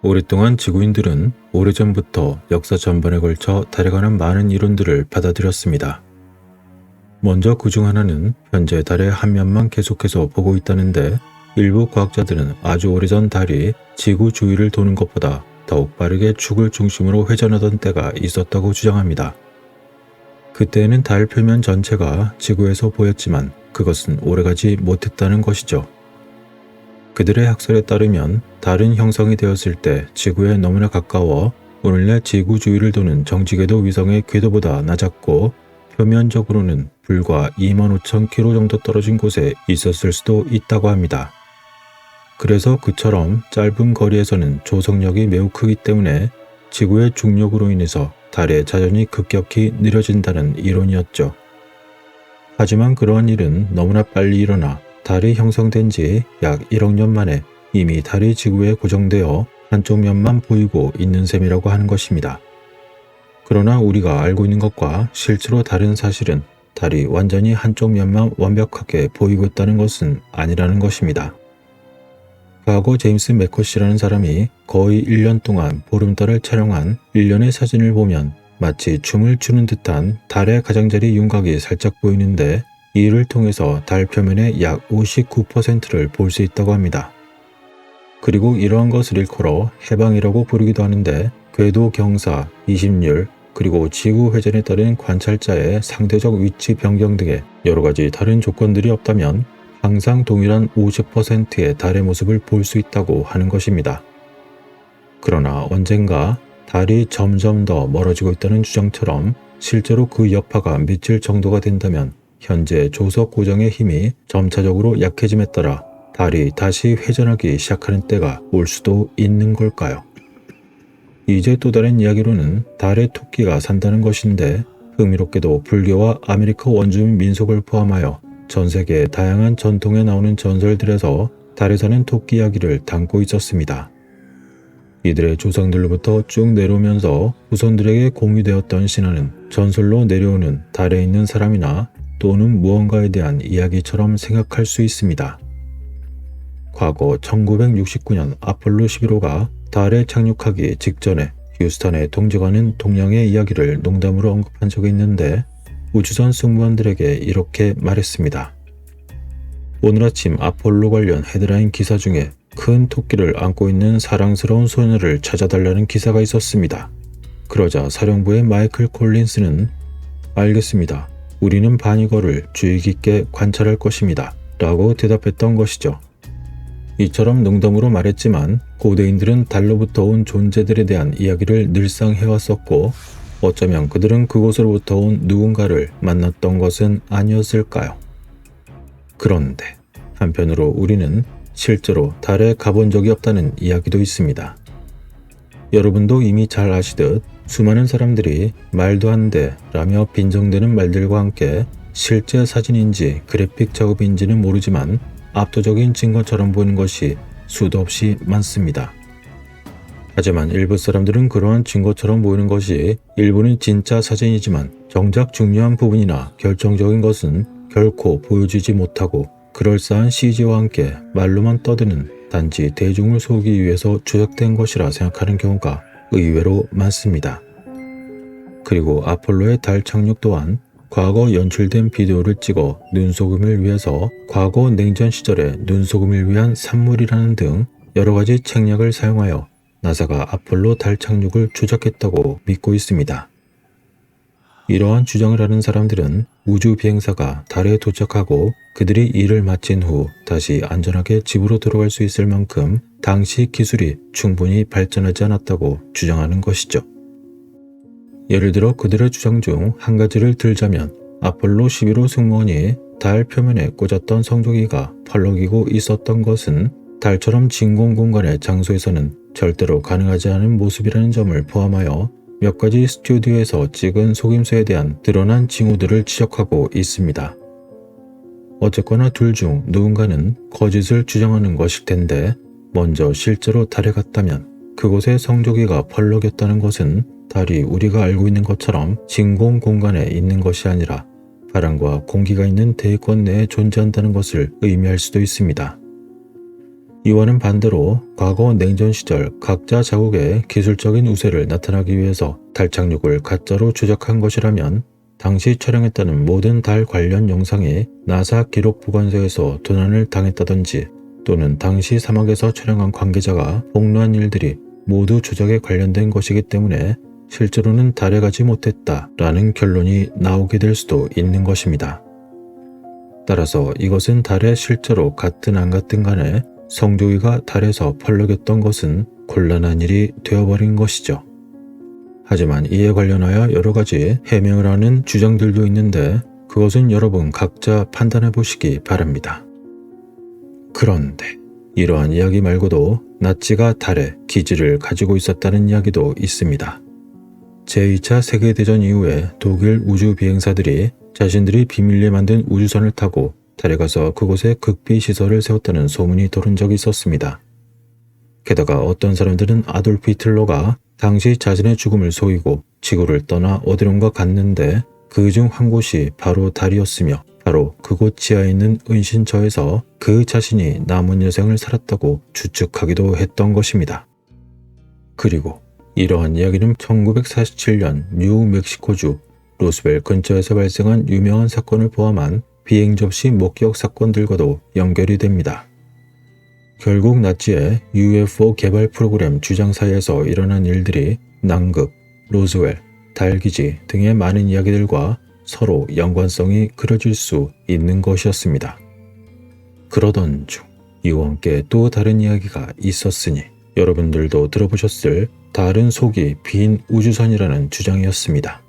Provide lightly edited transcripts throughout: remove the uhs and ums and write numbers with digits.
오랫동안 지구인들은 오래전부터 역사 전반에 걸쳐 달에 관한 많은 이론들을 받아들였습니다. 먼저 그중 하나는 현재 달의 한 면만 계속해서 보고 있다는데, 일부 과학자들은 아주 오래전 달이 지구 주위를 도는 것보다 더욱 빠르게 축을 중심으로 회전하던 때가 있었다고 주장합니다. 그때에는 달 표면 전체가 지구에서 보였지만 그것은 오래가지 못했다는 것이죠. 그들의 학설에 따르면 달은 형성이 되었을 때 지구에 너무나 가까워 오늘날 지구 주위를 도는 정지궤도 위성의 궤도보다 낮았고, 표면적으로는 불과 25,000km 정도 떨어진 곳에 있었을 수도 있다고 합니다. 그래서 그처럼 짧은 거리에서는 조성력이 매우 크기 때문에 지구의 중력으로 인해서 달의 자전이 급격히 느려진다는 이론이었죠. 하지만 그러한 일은 너무나 빨리 일어나 달이 형성된 지 약 1억 년 만에 이미 달이 지구에 고정되어 한쪽 면만 보이고 있는 셈이라고 하는 것입니다. 그러나 우리가 알고 있는 것과 실제로 다른 사실은 달이 완전히 한쪽 면만 완벽하게 보이고 있다는 것은 아니라는 것입니다. 과거 제임스 매커시라는 사람이 거의 1년 동안 보름달을 촬영한 일련의 사진을 보면 마치 춤을 추는 듯한 달의 가장자리 윤곽이 살짝 보이는데, 이를 통해서 달 표면의 약 59%를 볼 수 있다고 합니다. 그리고 이러한 것을 일컬어 해방이라고 부르기도 하는데, 궤도 경사, 이심률, 그리고 지구 회전에 따른 관찰자의 상대적 위치 변경 등의 여러 가지 다른 조건들이 없다면 항상 동일한 50%의 달의 모습을 볼 수 있다고 하는 것입니다. 그러나 언젠가 달이 점점 더 멀어지고 있다는 주장처럼 실제로 그 여파가 미칠 정도가 된다면 현재 조석 고정의 힘이 점차적으로 약해짐에 따라 달이 다시 회전하기 시작하는 때가 올 수도 있는 걸까요? 이제 또 다른 이야기로는 달에 토끼가 산다는 것인데, 흥미롭게도 불교와 아메리카 원주민 민속을 포함하여 전 세계 다양한 전통에 나오는 전설들에서 달에 사는 토끼 이야기를 담고 있었습니다. 이들의 조상들로부터 쭉 내려오면서 후손들에게 공유되었던 신화는 전설로 내려오는 달에 있는 사람이나 또는 무언가에 대한 이야기처럼 생각할 수 있습니다. 과거 1969년 아폴로 11호가 달에 착륙하기 직전에 휴스턴에 동정하는 동양의 이야기를 농담으로 언급한 적이 있는데, 우주선 승무원들에게 이렇게 말했습니다. 오늘 아침 아폴로 관련 헤드라인 기사 중에 큰 토끼를 안고 있는 사랑스러운 소녀를 찾아달라는 기사가 있었습니다. 그러자 사령부의 마이클 콜린스는 알겠습니다. 우리는 반이거를 주의 깊게 관찰할 것입니다. 라고 대답했던 것이죠. 이처럼 농담으로 말했지만 고대인들은 달로부터 온 존재들에 대한 이야기를 늘상 해왔었고, 어쩌면 그들은 그곳으로부터 온 누군가를 만났던 것은 아니었을까요? 그런데 한편으로 우리는 실제로 달에 가본 적이 없다는 이야기도 있습니다. 여러분도 이미 잘 아시듯 수많은 사람들이 말도 안 돼 라며 빈정대는 말들과 함께 실제 사진인지 그래픽 작업인지는 모르지만 압도적인 증거처럼 보이는 것이 수도 없이 많습니다. 하지만 일부 사람들은 그러한 증거처럼 보이는 것이 일부는 진짜 사진이지만 정작 중요한 부분이나 결정적인 것은 결코 보여주지 못하고 그럴싸한 CG와 함께 말로만 떠드는 단지 대중을 속이기 위해서 조작된 것이라 생각하는 경우가 의외로 많습니다. 그리고 아폴로의 달 착륙 또한 과거 연출된 비디오를 찍어 눈속임을 위해서 과거 냉전 시절의 눈속임을 위한 산물이라는 등 여러 가지 책략을 사용하여 나사가 아폴로 달 착륙을 조작했다고 믿고 있습니다. 이러한 주장을 하는 사람들은 우주 비행사가 달에 도착하고 그들이 일을 마친 후 다시 안전하게 집으로 돌아갈 수 있을 만큼 당시 기술이 충분히 발전하지 않았다고 주장하는 것이죠. 예를 들어 그들의 주장 중 한 가지를 들자면, 아폴로 11호 승무원이 달 표면에 꽂았던 성조기가 펄럭이고 있었던 것은 달처럼 진공 공간의 장소에서는 절대로 가능하지 않은 모습이라는 점을 포함하여 몇 가지 스튜디오에서 찍은 속임수에 대한 드러난 징후들을 지적하고 있습니다. 어쨌거나 둘 중 누군가는 거짓을 주장하는 것일 텐데, 먼저 실제로 달에 갔다면 그곳에 성조기가 펄럭였다는 것은 달이 우리가 알고 있는 것처럼 진공 공간에 있는 것이 아니라 바람과 공기가 있는 대기권 내에 존재한다는 것을 의미할 수도 있습니다. 이와는 반대로 과거 냉전 시절 각자 자국의 기술적인 우세를 나타나기 위해서 달 착륙을 가짜로 조작한 것이라면 당시 촬영했다는 모든 달 관련 영상이 나사 기록 보관소에서 도난을 당했다든지 또는 당시 사막에서 촬영한 관계자가 폭로한 일들이 모두 조작에 관련된 것이기 때문에 실제로는 달에 가지 못했다라는 결론이 나오게 될 수도 있는 것입니다. 따라서 이것은 달에 실제로 갔든 안 갔든 간에 성조기가 달에서 펄럭였던 것은 곤란한 일이 되어버린 것이죠. 하지만 이에 관련하여 여러 가지 해명을 하는 주장들도 있는데 그것은 여러분 각자 판단해 보시기 바랍니다. 그런데 이러한 이야기 말고도 나치가 달에 기지를 가지고 있었다는 이야기도 있습니다. 제2차 세계대전 이후에 독일 우주 비행사들이 자신들이 비밀리에 만든 우주선을 타고 달에 가서 그곳에 극비시설을 세웠다는 소문이 돌은 적이 있었습니다. 게다가 어떤 사람들은 아돌프 히틀러가 당시 자신의 죽음을 속이고 지구를 떠나 어디론가 갔는데 그 중 한 곳이 바로 달이었으며 바로 그곳 지하에 있는 은신처에서 그 자신이 남은 여생을 살았다고 추측하기도 했던 것입니다. 그리고 이러한 이야기는 1947년 뉴멕시코주 로스웰 근처에서 발생한 유명한 사건을 포함한 비행 접시 목격 사건들과도 연결이 됩니다. 결국 나치의 UFO 개발 프로그램 주장 사이에서 일어난 일들이 남극, 로스웰, 달기지 등의 많은 이야기들과 서로 연관성이 그려질 수 있는 것이었습니다. 그러던 중 이와 함께 또 다른 이야기가 있었으니 여러분들도 들어보셨을 달은 속이 빈 우주선이라는 주장이었습니다.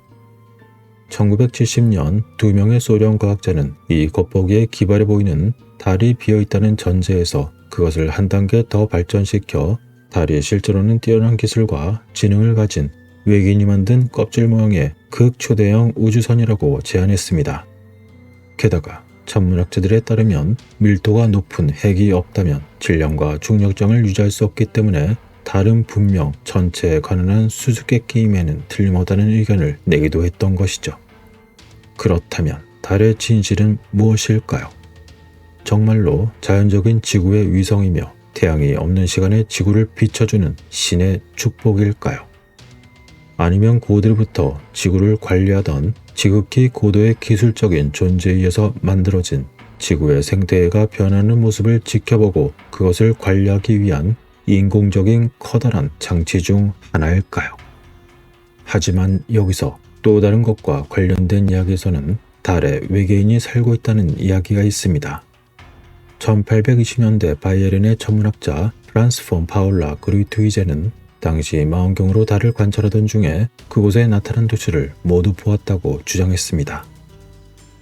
1970년 두 명의 소련 과학자는 이 겉보기에 기발해 보이는 달이 비어있다는 전제에서 그것을 한 단계 더 발전시켜 달이 실제로는 뛰어난 기술과 지능을 가진 외계인이 만든 껍질 모양의 극초대형 우주선이라고 제안했습니다. 게다가 천문학자들에 따르면 밀도가 높은 핵이 없다면 질량과 중력장을 유지할 수 없기 때문에 달은 분명 전체에 관한 수수께끼임에는 틀림없다는 의견을 내기도 했던 것이죠. 그렇다면 달의 진실은 무엇일까요? 정말로 자연적인 지구의 위성이며 태양이 없는 시간에 지구를 비춰주는 신의 축복일까요? 아니면 고대부터 지구를 관리하던 지극히 고도의 기술적인 존재에 의해서 만들어진 지구의 생태계가 변하는 모습을 지켜보고 그것을 관리하기 위한 인공적인 커다란 장치 중 하나일까요? 하지만 여기서 또 다른 것과 관련된 이야기에서는 달에 외계인이 살고 있다는 이야기가 있습니다. 1820년대 바이에른의 천문학자 프란스 폰 파울라 그루이트위제는 당시 망원경으로 달을 관찰하던 중에 그곳에 나타난 도시를 모두 보았다고 주장했습니다.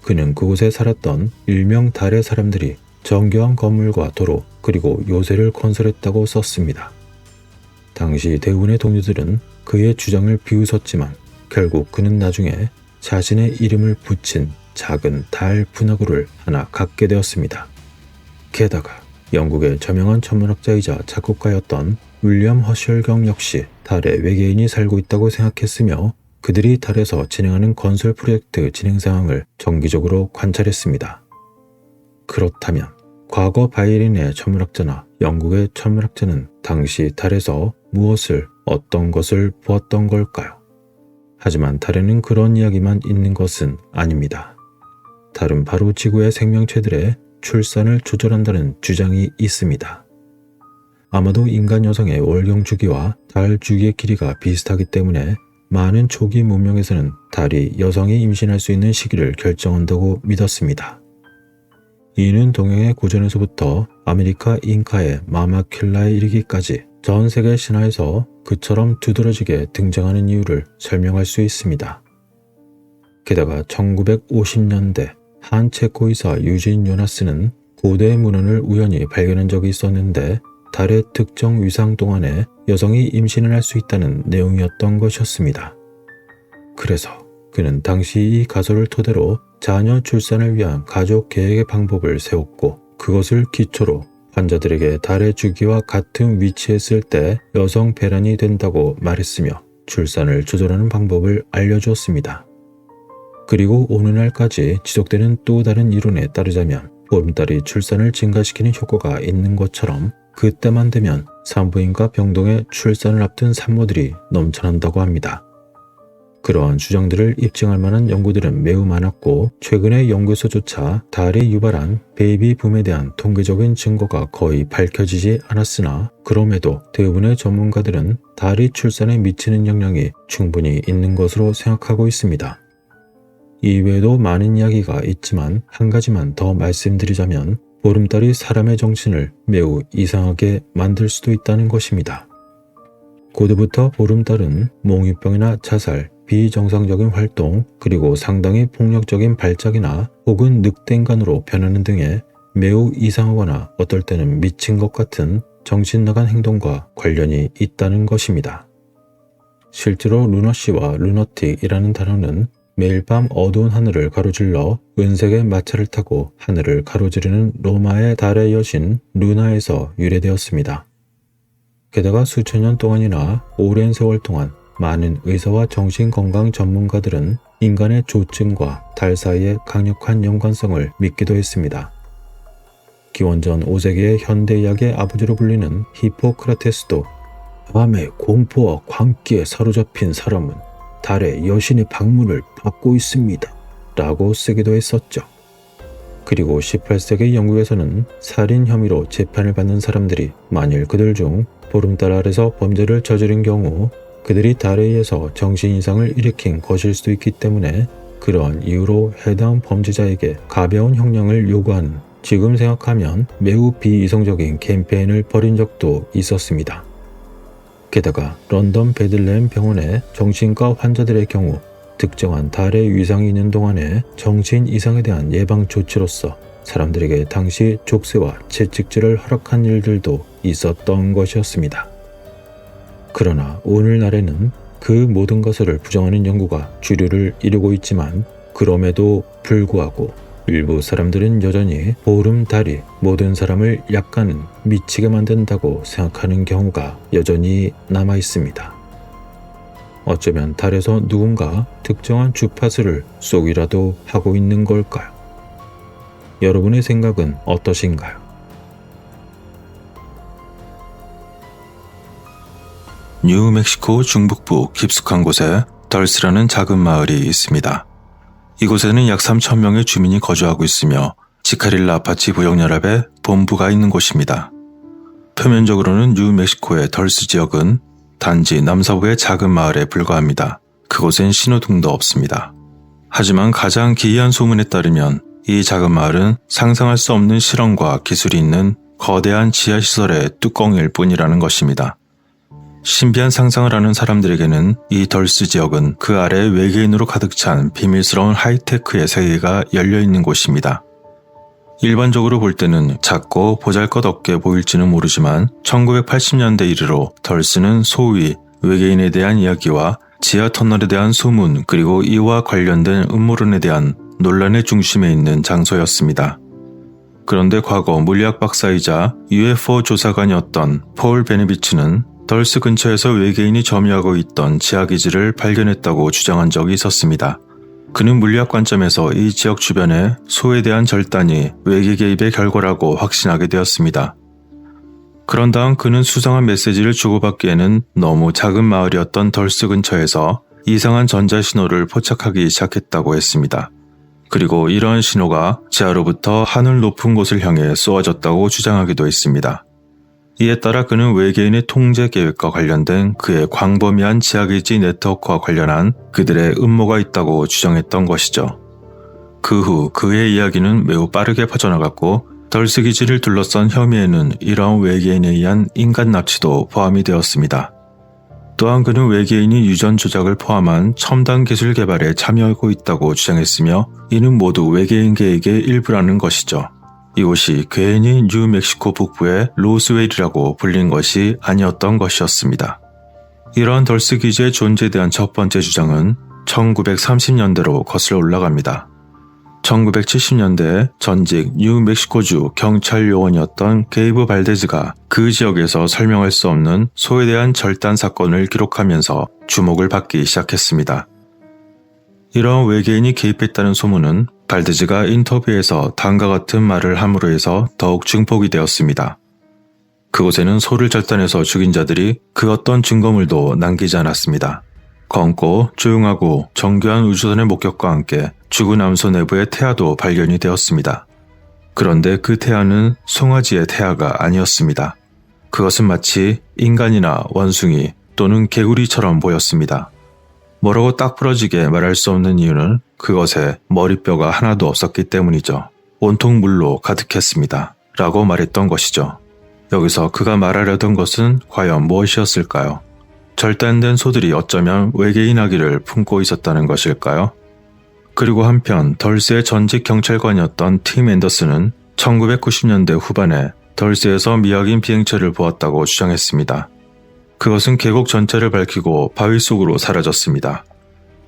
그는 그곳에 살았던 일명 달의 사람들이 정교한 건물과 도로 그리고 요새를 건설했다고 썼습니다. 당시 대부분의 동료들은 그의 주장을 비웃었지만 결국 그는 나중에 자신의 이름을 붙인 작은 달 분화구를 하나 갖게 되었습니다. 게다가 영국의 저명한 천문학자이자 작곡가였던 윌리엄 허셜경 역시 달에 외계인이 살고 있다고 생각했으며 그들이 달에서 진행하는 건설 프로젝트 진행 상황을 정기적으로 관찰했습니다. 그렇다면 과거 바이에른의 천문학자나 영국의 천문학자는 당시 달에서 무엇을 어떤 것을 보았던 걸까요? 하지만 달에는 그런 이야기만 있는 것은 아닙니다. 달은 바로 지구의 생명체들의 출산을 조절한다는 주장이 있습니다. 아마도 인간 여성의 월경 주기와 달 주기의 길이가 비슷하기 때문에 많은 초기 문명에서는 달이 여성이 임신할 수 있는 시기를 결정한다고 믿었습니다. 이는 동양의 고전에서부터 아메리카 잉카의 마마큘라에 이르기까지 전 세계 신화에서 그처럼 두드러지게 등장하는 이유를 설명할 수 있습니다. 게다가 1950년대 한 체코 의사 유진 요나스는 고대 문헌을 우연히 발견한 적이 있었는데 달의 특정 위상 동안에 여성이 임신을 할 수 있다는 내용이었던 것이었습니다. 그래서 그는 당시 이 가설을 토대로 자녀 출산을 위한 가족 계획의 방법을 세웠고 그것을 기초로 환자들에게 달의 주기와 같은 위치에 있을 때 여성 배란이 된다고 말했으며 출산을 조절하는 방법을 알려주었습니다. 그리고 오늘날까지 지속되는 또 다른 이론에 따르자면 보름달이 출산을 증가시키는 효과가 있는 것처럼 그때만 되면 산부인과 병동에 출산을 앞둔 산모들이 넘쳐난다고 합니다. 그러한 주장들을 입증할 만한 연구들은 매우 많았고 최근의 연구에서조차 달이 유발한 베이비 붐에 대한 통계적인 증거가 거의 밝혀지지 않았으나 그럼에도 대부분의 전문가들은 달이 출산에 미치는 영향이 충분히 있는 것으로 생각하고 있습니다. 이외에도 많은 이야기가 있지만 한 가지만 더 말씀드리자면 보름달이 사람의 정신을 매우 이상하게 만들 수도 있다는 것입니다. 고대부터 보름달은 몽유병이나 자살, 비정상적인 활동, 그리고 상당히 폭력적인 발작이나 혹은 늑대인간으로 변하는 등의 매우 이상하거나 어떨 때는 미친 것 같은 정신나간 행동과 관련이 있다는 것입니다. 실제로 루너시와 루너틱이라는 단어는 매일 밤 어두운 하늘을 가로질러 은색의 마차를 타고 하늘을 가로지르는 로마의 달의 여신 루나에서 유래되었습니다. 게다가 수천 년 동안이나 오랜 세월 동안 많은 의사와 정신건강 전문가들은 인간의 조증과 달 사이의 강력한 연관성을 믿기도 했습니다. 기원전 5세기의 현대의학의 아버지로 불리는 히포크라테스도 밤의 공포와 광기에 사로잡힌 사람은 달의 여신의 방문을 받고 있습니다. 라고 쓰기도 했었죠. 그리고 18세기 영국에서는 살인 혐의로 재판을 받는 사람들이 만일 그들 중 보름달 아래서 범죄를 저지른 경우 그들이 달에 의해서 정신 이상을 일으킨 것일 수도 있기 때문에 그러한 이유로 해당 범죄자에게 가벼운 형량을 요구하는 지금 생각하면 매우 비이성적인 캠페인을 벌인 적도 있었습니다. 게다가 런던 베들레헴 병원의 정신과 환자들의 경우 특정한 달의 위상이 있는 동안에 정신 이상에 대한 예방 조치로서 사람들에게 당시 족쇄와 채찍질을 허락한 일들도 있었던 것이었습니다. 그러나 오늘날에는 그 모든 것을 부정하는 연구가 주류를 이루고 있지만 그럼에도 불구하고 일부 사람들은 여전히 보름달이 모든 사람을 약간은 미치게 만든다고 생각하는 경우가 여전히 남아 있습니다. 어쩌면 달에서 누군가 특정한 주파수를 쏘기라도 하고 있는 걸까요? 여러분의 생각은 어떠신가요? 뉴멕시코 중북부 깊숙한 곳에 덜스라는 작은 마을이 있습니다. 이곳에는 약 3,000명의 주민이 거주하고 있으며 지카릴라 아파치 부역연합의 본부가 있는 곳입니다. 표면적으로는 뉴멕시코의 덜스 지역은 단지 남서부의 작은 마을에 불과합니다. 그곳엔 신호등도 없습니다. 하지만 가장 기이한 소문에 따르면 이 작은 마을은 상상할 수 없는 실험과 기술이 있는 거대한 지하시설의 뚜껑일 뿐이라는 것입니다. 신비한 상상을 하는 사람들에게는 이 덜스 지역은 그 아래 외계인으로 가득 찬 비밀스러운 하이테크의 세계가 열려있는 곳입니다. 일반적으로 볼 때는 작고 보잘것없게 보일지는 모르지만 1980년대 이르로 덜스는 소위 외계인에 대한 이야기와 지하터널에 대한 소문 그리고 이와 관련된 음모론에 대한 논란의 중심에 있는 장소였습니다. 그런데 과거 물리학 박사이자 UFO 조사관이었던 폴 베네비츠는 덜스 근처에서 외계인이 점유하고 있던 지하기지를 발견했다고 주장한 적이 있었습니다. 그는 물리학 관점에서 이 지역 주변의 소에 대한 절단이 외계 개입의 결과라고 확신하게 되었습니다. 그런 다음 그는 수상한 메시지를 주고받기에는 너무 작은 마을이었던 덜스 근처에서 이상한 전자신호를 포착하기 시작했다고 했습니다. 그리고 이러한 신호가 지하로부터 하늘 높은 곳을 향해 쏘아졌다고 주장하기도 했습니다. 이에 따라 그는 외계인의 통제 계획과 관련된 그의 광범위한 지하기지 네트워크와 관련한 그들의 음모가 있다고 주장했던 것이죠. 그 후 그의 이야기는 매우 빠르게 퍼져나갔고 덜스 기지를 둘러싼 혐의에는 이러한 외계인에 의한 인간 납치도 포함이 되었습니다. 또한 그는 외계인이 유전 조작을 포함한 첨단 기술 개발에 참여하고 있다고 주장했으며 이는 모두 외계인 계획의 일부라는 것이죠. 이곳이 괜히 뉴멕시코 북부의 로스웰이라고 불린 것이 아니었던 것이었습니다. 이러한 덜스 기지의 존재에 대한 첫 번째 주장은 1930년대로 거슬러 올라갑니다. 1970년대에 전직 뉴멕시코주 경찰 요원이었던 게이브 발데즈가 그 지역에서 설명할 수 없는 소에 대한 절단 사건을 기록하면서 주목을 받기 시작했습니다. 이러한 외계인이 개입했다는 소문은 발데즈가 인터뷰에서 다음과 같은 말을 함으로 해서 더욱 증폭이 되었습니다. 그곳에는 소를 절단해서 죽인 자들이 그 어떤 증거물도 남기지 않았습니다. 검고 조용하고 정교한 우주선의 목격과 함께 죽은 암소 내부의 태아도 발견이 되었습니다. 그런데 그 태아는 송아지의 태아가 아니었습니다. 그것은 마치 인간이나 원숭이 또는 개구리처럼 보였습니다. 뭐라고 딱 부러지게 말할 수 없는 이유는 그것에 머리뼈가 하나도 없었기 때문이죠. 온통 물로 가득했습니다. 라고 말했던 것이죠. 여기서 그가 말하려던 것은 과연 무엇이었을까요? 절단된 소들이 어쩌면 외계인 아기를 품고 있었다는 것일까요? 그리고 한편 덜스의 전직 경찰관이었던 팀 앤더슨은 1990년대 후반에 덜스에서 미확인 비행체를 보았다고 주장했습니다. 그것은 계곡 전체를 밝히고 바위 속으로 사라졌습니다.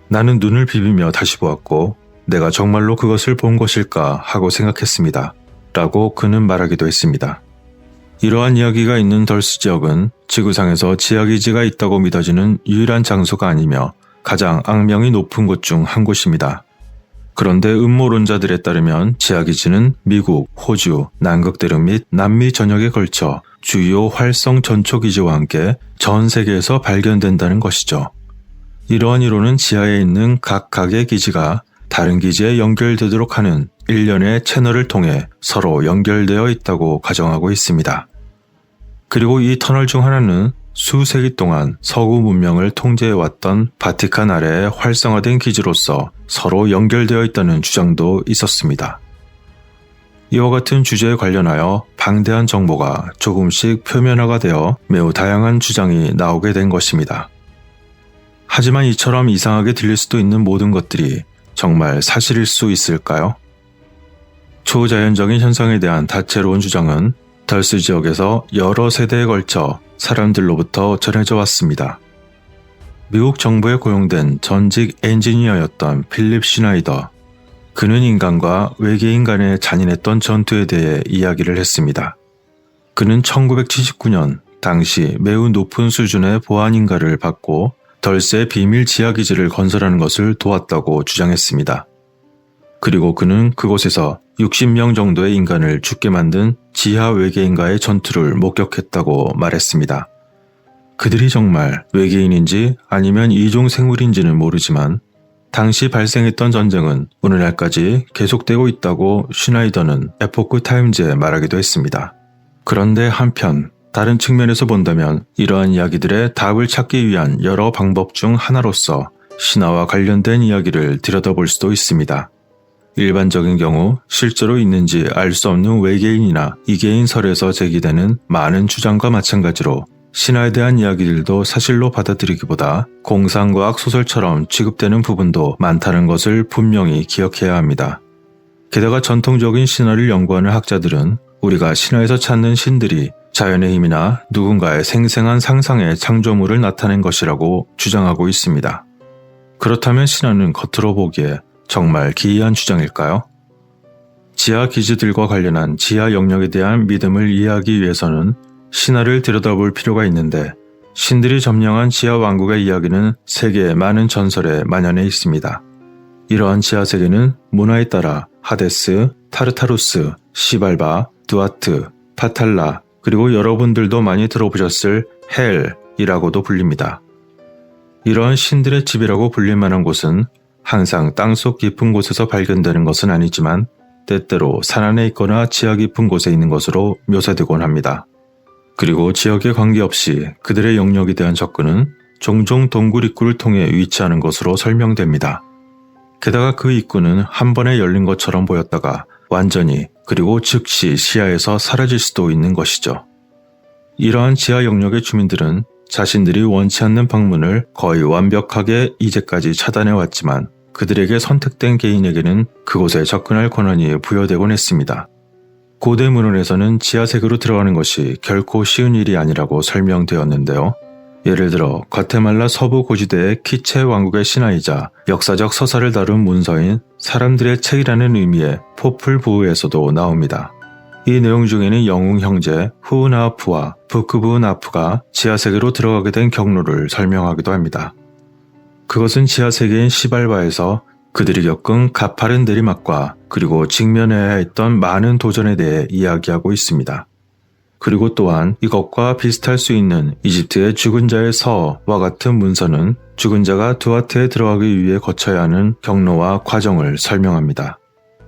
나는 눈을 비비며 다시 보았고 내가 정말로 그것을 본 것일까 하고 생각했습니다. 라고 그는 말하기도 했습니다. 이러한 이야기가 있는 덜스 지역은 지구상에서 지하기지가 있다고 믿어지는 유일한 장소가 아니며 가장 악명이 높은 곳 중 한 곳입니다. 그런데 음모론자들에 따르면 지하기지는 미국, 호주, 남극대륙 및 남미 전역에 걸쳐 주요 활성 전초기지와 함께 전 세계에서 발견된다는 것이죠. 이러한 이론은 지하에 있는 각각의 기지가 다른 기지에 연결되도록 하는 일련의 채널을 통해 서로 연결되어 있다고 가정하고 있습니다. 그리고 이 터널 중 하나는 수세기 동안 서구 문명을 통제해왔던 바티칸 아래에 활성화된 기지로서 서로 연결되어 있다는 주장도 있었습니다. 이와 같은 주제에 관련하여 방대한 정보가 조금씩 표면화가 되어 매우 다양한 주장이 나오게 된 것입니다. 하지만 이처럼 이상하게 들릴 수도 있는 모든 것들이 정말 사실일 수 있을까요? 초자연적인 현상에 대한 다채로운 주장은 덜스 지역에서 여러 세대에 걸쳐 사람들로부터 전해져 왔습니다. 미국 정부에 고용된 전직 엔지니어였던 필립 슈나이더. 그는 인간과 외계인 간의 잔인했던 전투에 대해 이야기를 했습니다. 그는 1979년 당시 매우 높은 수준의 보안 인가를 받고 덜스의 비밀 지하기지를 건설하는 것을 도왔다고 주장했습니다. 그리고 그는 그곳에서 60명 정도의 인간을 죽게 만든 지하 외계인과의 전투를 목격했다고 말했습니다. 그들이 정말 외계인인지 아니면 이종 생물인지는 모르지만 당시 발생했던 전쟁은 오늘날까지 계속되고 있다고 슈나이더는 에포크 타임즈에 말하기도 했습니다. 그런데 한편 다른 측면에서 본다면 이러한 이야기들의 답을 찾기 위한 여러 방법 중 하나로서 신화와 관련된 이야기를 들여다볼 수도 있습니다. 일반적인 경우 실제로 있는지 알 수 없는 외계인이나 이계인 설에서 제기되는 많은 주장과 마찬가지로 신화에 대한 이야기들도 사실로 받아들이기보다 공상과학 소설처럼 취급되는 부분도 많다는 것을 분명히 기억해야 합니다. 게다가 전통적인 신화를 연구하는 학자들은 우리가 신화에서 찾는 신들이 자연의 힘이나 누군가의 생생한 상상의 창조물을 나타낸 것이라고 주장하고 있습니다. 그렇다면 신화는 겉으로 보기에 정말 기이한 주장일까요? 지하 기지들과 관련한 지하 영역에 대한 믿음을 이해하기 위해서는 신화를 들여다볼 필요가 있는데 신들이 점령한 지하 왕국의 이야기는 세계의 많은 전설에 만연해 있습니다. 이러한 지하 세계는 문화에 따라 하데스, 타르타루스, 시발바, 두아트, 파탈라 그리고 여러분들도 많이 들어보셨을 헬이라고도 불립니다. 이러한 신들의 집이라고 불릴 만한 곳은 항상 땅속 깊은 곳에서 발견되는 것은 아니지만 때때로 산 안에 있거나 지하 깊은 곳에 있는 것으로 묘사되곤 합니다. 그리고 지역에 관계없이 그들의 영역에 대한 접근은 종종 동굴 입구를 통해 위치하는 것으로 설명됩니다. 게다가 그 입구는 한 번에 열린 것처럼 보였다가 완전히 그리고 즉시 시야에서 사라질 수도 있는 것이죠. 이러한 지하 영역의 주민들은 자신들이 원치 않는 방문을 거의 완벽하게 이제까지 차단해왔지만 그들에게 선택된 개인에게는 그곳에 접근할 권한이 부여되곤 했습니다. 고대 문헌에서는 지하세계로 들어가는 것이 결코 쉬운 일이 아니라고 설명되었는데요. 예를 들어 과테말라 서부 고지대의 키체 왕국의 신화이자 역사적 서사를 다룬 문서인 사람들의 책이라는 의미의 포플 부흐에서도 나옵니다. 이 내용 중에는 영웅 형제 후은하프와 부크부은하프가 지하세계로 들어가게 된 경로를 설명하기도 합니다. 그것은 지하세계인 시발바에서 그들이 겪은 가파른 내리막과 그리고 직면해야 했던 많은 도전에 대해 이야기하고 있습니다. 그리고 또한 이것과 비슷할 수 있는 이집트의 죽은 자의 서와 같은 문서는 죽은 자가 두아트에 들어가기 위해 거쳐야 하는 경로와 과정을 설명합니다.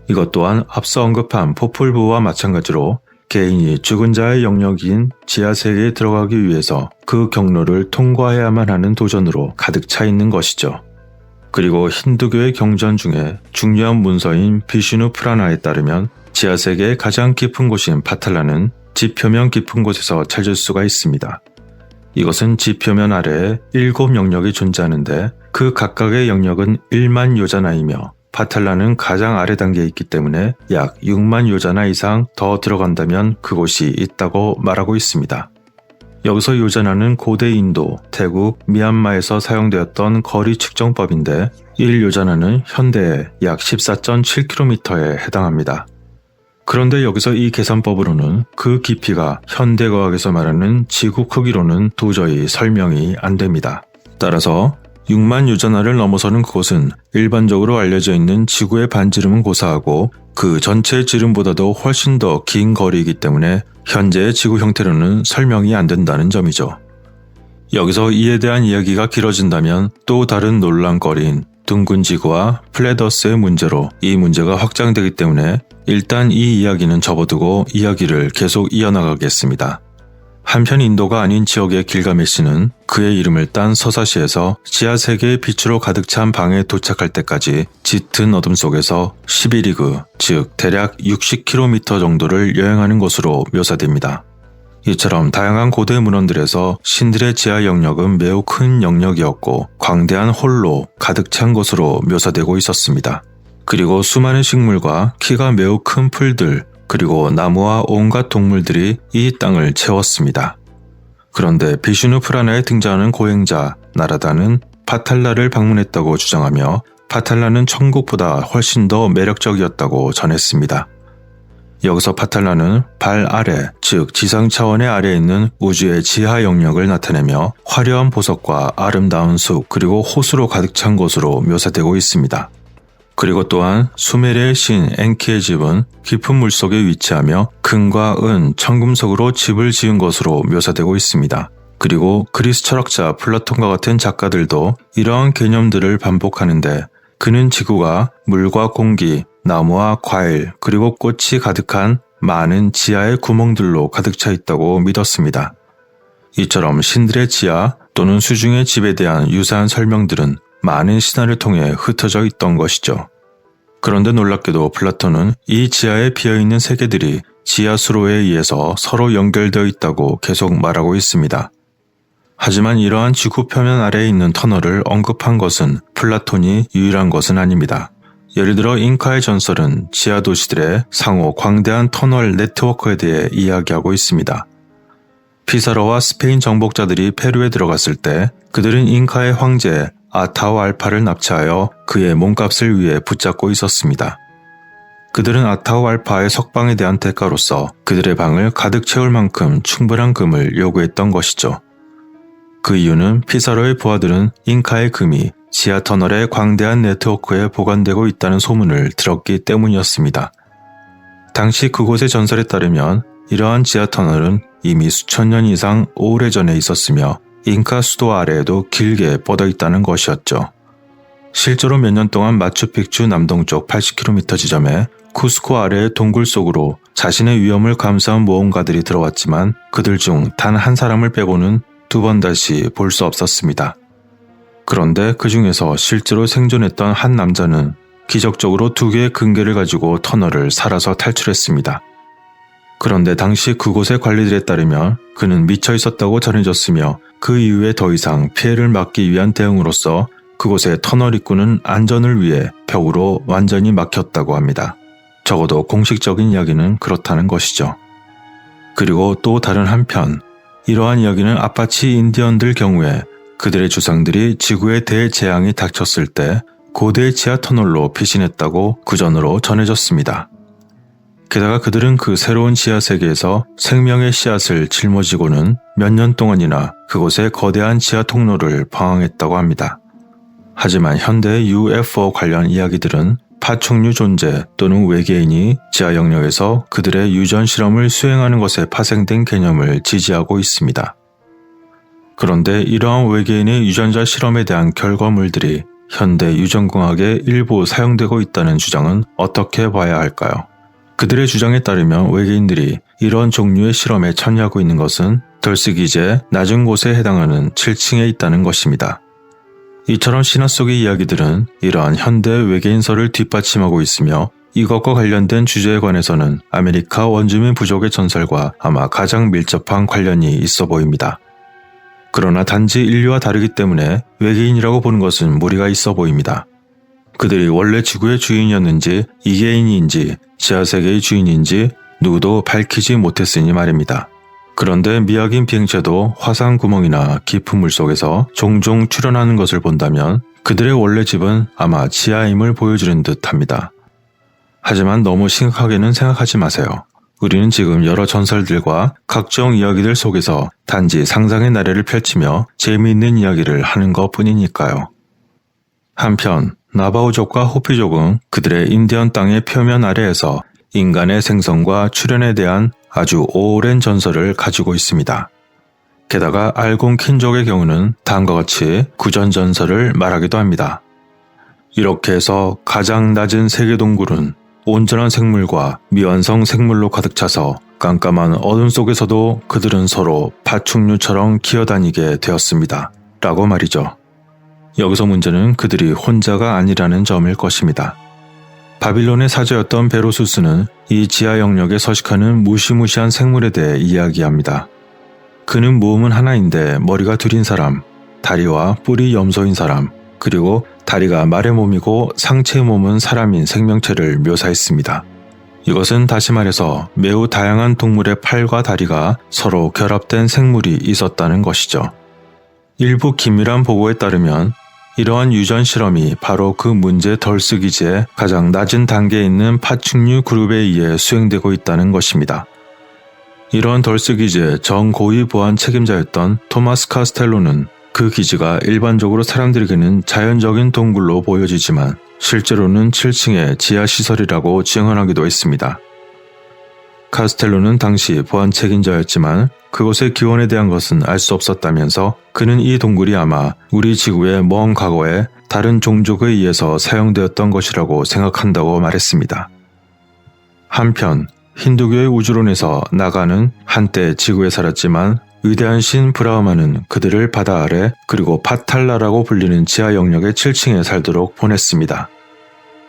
이것 또한 앞서 언급한 포풀부와 마찬가지로 개인이 죽은 자의 영역인 지하세계에 들어가기 위해서 그 경로를 통과해야만 하는 도전으로 가득 차 있는 것이죠. 그리고 힌두교의 경전 중에 중요한 문서인 비슈누 프라나에 따르면 지하세계의 가장 깊은 곳인 파탈라는 지표면 깊은 곳에서 찾을 수가 있습니다. 이것은 지표면 아래에 7 영역이 존재하는데 그 각각의 영역은 1만 요자나이며 파탈라는 가장 아래 단계에 있기 때문에 약 6만 요자나 이상 더 들어간다면 그곳이 있다고 말하고 있습니다. 여기서 요자나는 고대 인도, 태국, 미얀마에서 사용되었던 거리 측정법인데 1요자나는 현대에 약 14.7km에 해당합니다. 그런데 여기서 이 계산법으로는 그 깊이가 현대과학에서 말하는 지구 크기로는 도저히 설명이 안 됩니다. 따라서 6만 요자나를 넘어서는 그곳은 일반적으로 알려져 있는 지구의 반지름은 고사하고 그 전체 지름보다도 훨씬 더 긴 거리이기 때문에 현재의 지구 형태로는 설명이 안 된다는 점이죠. 여기서 이에 대한 이야기가 길어진다면 또 다른 논란거리인 둥근 지구와 플레더스의 문제로 이 문제가 확장되기 때문에 일단 이 이야기는 접어두고 이야기를 계속 이어나가겠습니다. 한편 인도가 아닌 지역의 길가메시는 그의 이름을 딴 서사시에서 지하세계의 빛으로 가득 찬 방에 도착할 때까지 짙은 어둠 속에서 12리그, 즉 대략 60km 정도를 여행하는 것으로 묘사됩니다. 이처럼 다양한 고대 문헌들에서 신들의 지하 영역은 매우 큰 영역이었고 광대한 홀로 가득 찬 것으로 묘사되고 있었습니다. 그리고 수많은 식물과 키가 매우 큰 풀들, 그리고 나무와 온갖 동물들이 이 땅을 채웠습니다. 그런데 비슈누 프라나에 등장하는 고행자 나라다는 파탈라를 방문했다고 주장하며 파탈라는 천국보다 훨씬 더 매력적이었다고 전했습니다. 여기서 파탈라는 발 아래, 즉 지상 차원의 아래에 있는 우주의 지하 영역을 나타내며 화려한 보석과 아름다운 숲 그리고 호수로 가득 찬 곳으로 묘사되고 있습니다. 그리고 또한 수메르의 신 엔키의 집은 깊은 물속에 위치하며 금과 은, 청금석으로 집을 지은 것으로 묘사되고 있습니다. 그리고 그리스 철학자 플라톤과 같은 작가들도 이러한 개념들을 반복하는데 그는 지구가 물과 공기, 나무와 과일, 그리고 꽃이 가득한 많은 지하의 구멍들로 가득 차 있다고 믿었습니다. 이처럼 신들의 지하 또는 수중의 집에 대한 유사한 설명들은 많은 신화를 통해 흩어져 있던 것이죠. 그런데 놀랍게도 플라톤은 이 지하에 비어있는 세계들이 지하 수로에 의해서 서로 연결되어 있다고 계속 말하고 있습니다. 하지만 이러한 지구 표면 아래에 있는 터널을 언급한 것은 플라톤이 유일한 것은 아닙니다. 예를 들어 잉카의 전설은 지하 도시들의 상호 광대한 터널 네트워크에 대해 이야기하고 있습니다. 피사로와 스페인 정복자들이 페루에 들어갔을 때 그들은 잉카의 황제 아타우알파를 납치하여 그의 몸값을 위해 붙잡고 있었습니다. 그들은 아타우알파의 석방에 대한 대가로서 그들의 방을 가득 채울 만큼 충분한 금을 요구했던 것이죠. 그 이유는 피사로의 부하들은 잉카의 금이 지하 터널의 광대한 네트워크에 보관되고 있다는 소문을 들었기 때문이었습니다. 당시 그곳의 전설에 따르면 이러한 지하 터널은 이미 수천 년 이상 오래전에 있었으며 잉카 수도 아래에도 길게 뻗어 있다는 것이었죠. 실제로 몇 년 동안 마추픽추 남동쪽 80km 지점에 쿠스코 아래의 동굴 속으로 자신의 위험을 감수한 모험가들이 들어왔지만 그들 중 단 한 사람을 빼고는 2번 다시 볼 수 없었습니다. 그런데 그 중에서 실제로 생존했던 한 남자는 기적적으로 2개의 금괴를 가지고 터널을 살아서 탈출했습니다. 그런데 당시 그곳의 관리들에 따르면 그는 미쳐 있었다고 전해졌으며 그 이후에 더 이상 피해를 막기 위한 대응으로서 그곳의 터널 입구는 안전을 위해 벽으로 완전히 막혔다고 합니다. 적어도 공식적인 이야기는 그렇다는 것이죠. 그리고 또 다른 한편, 이러한 이야기는 아파치 인디언들 경우에 그들의 조상들이 지구에 대재앙이 닥쳤을 때 고대 지하 터널로 피신했다고 구전으로 전해졌습니다. 게다가 그들은 그 새로운 지하 세계에서 생명의 씨앗을 짊어지고는 몇 년 동안이나 그곳의 거대한 지하 통로를 방황했다고 합니다. 하지만 현대의 UFO 관련 이야기들은 파충류 존재 또는 외계인이 지하 영역에서 그들의 유전 실험을 수행하는 것에 파생된 개념을 지지하고 있습니다. 그런데 이러한 외계인의 유전자 실험에 대한 결과물들이 현대 유전공학에 일부 사용되고 있다는 주장은 어떻게 봐야 할까요? 그들의 주장에 따르면 외계인들이 이런 종류의 실험에 참여하고 있는 것은 덜스 기지의 낮은 곳에 해당하는 7층에 있다는 것입니다. 이처럼 신화 속의 이야기들은 이러한 현대 외계인설을 뒷받침하고 있으며 이것과 관련된 주제에 관해서는 아메리카 원주민 부족의 전설과 아마 가장 밀접한 관련이 있어 보입니다. 그러나 단지 인류와 다르기 때문에 외계인이라고 보는 것은 무리가 있어 보입니다. 그들이 원래 지구의 주인이었는지 이계인인지 지하세계의 주인인지 누구도 밝히지 못했으니 말입니다. 그런데 미확인 비행체도 화산 구멍이나 깊은 물속에서 종종 출현하는 것을 본다면 그들의 원래 집은 아마 지하임을 보여주는 듯합니다. 하지만 너무 심각하게는 생각하지 마세요. 우리는 지금 여러 전설들과 각종 이야기들 속에서 단지 상상의 나래를 펼치며 재미있는 이야기를 하는 것 뿐이니까요. 한편 나바오족과 호피족은 그들의 인디언 땅의 표면 아래에서 인간의 생성과 출현에 대한 아주 오랜 전설을 가지고 있습니다. 게다가 알곤킨족의 경우는 다음과 같이 구전 전설을 말하기도 합니다. 이렇게 해서 가장 낮은 세계 동굴은 온전한 생물과 미완성 생물로 가득 차서 깜깜한 어둠 속에서도 그들은 서로 파충류처럼 기어다니게 되었습니다. 라고 말이죠. 여기서 문제는 그들이 혼자가 아니라는 점일 것입니다. 바빌론의 사제였던 베로수스는 이 지하 영역에 서식하는 무시무시한 생물에 대해 이야기합니다. 그는 몸은 하나인데 머리가 둘인 사람, 다리와 뿔이 염소인 사람, 그리고 다리가 말의 몸이고 상체의 몸은 사람인 생명체를 묘사했습니다. 이것은 다시 말해서 매우 다양한 동물의 팔과 다리가 서로 결합된 생물이 있었다는 것이죠. 일부 긴밀한 보고에 따르면 이러한 유전 실험이 바로 그 문제 덜스 기지의 가장 낮은 단계에 있는 파충류 그룹에 의해 수행되고 있다는 것입니다. 이러한 덜스 기지의 정고위 보안 책임자였던 토마스 카스텔로는 그 기지가 일반적으로 사람들에게는 자연적인 동굴로 보여지지만 실제로는 7층의 지하시설이라고 증언하기도 했습니다. 카스텔로는 당시 보안 책임자였지만 그곳의 기원에 대한 것은 알 수 없었다면서 그는 이 동굴이 아마 우리 지구의 먼 과거에 다른 종족에 의해서 사용되었던 것이라고 생각한다고 말했습니다. 한편 힌두교의 우주론에서 나가는 한때 지구에 살았지만 위대한 신 브라흐마는 그들을 바다 아래 그리고 파탈라라고 불리는 지하 영역의 7층에 살도록 보냈습니다.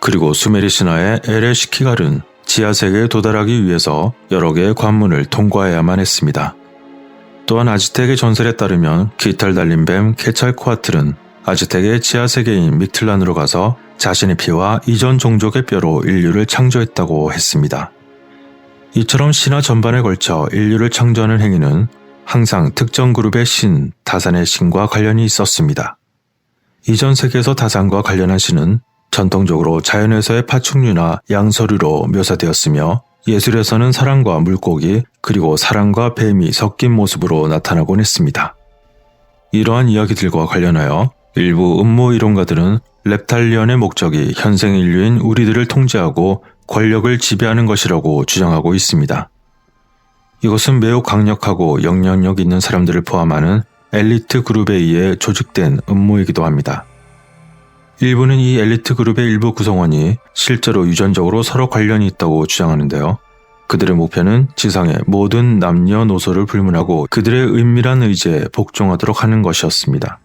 그리고 수메리 신화의 에레시키갈은 지하 세계에 도달하기 위해서 여러 개의 관문을 통과해야만 했습니다. 또한 아즈텍의 전설에 따르면 깃털 달린 뱀 케찰코아틀은 아즈텍의 지하 세계인 믹틀란으로 가서 자신의 피와 이전 종족의 뼈로 인류를 창조했다고 했습니다. 이처럼 신화 전반에 걸쳐 인류를 창조하는 행위는 항상 특정 그룹의 신, 다산의 신과 관련이 있었습니다. 이전 세계에서 다산과 관련한 신은 전통적으로 자연에서의 파충류나 양서류로 묘사되었으며 예술에서는 사람과 물고기 그리고 사람과 뱀이 섞인 모습으로 나타나곤 했습니다. 이러한 이야기들과 관련하여 일부 음모 이론가들은 렙탈리언의 목적이 현생 인류인 우리들을 통제하고 권력을 지배하는 것이라고 주장하고 있습니다. 이것은 매우 강력하고 영향력 있는 사람들을 포함하는 엘리트 그룹에 의해 조직된 음모이기도 합니다. 일부는 이 엘리트 그룹의 일부 구성원이 실제로 유전적으로 서로 관련이 있다고 주장하는데요. 그들의 목표는 지상의 모든 남녀노소를 불문하고 그들의 은밀한 의지에 복종하도록 하는 것이었습니다.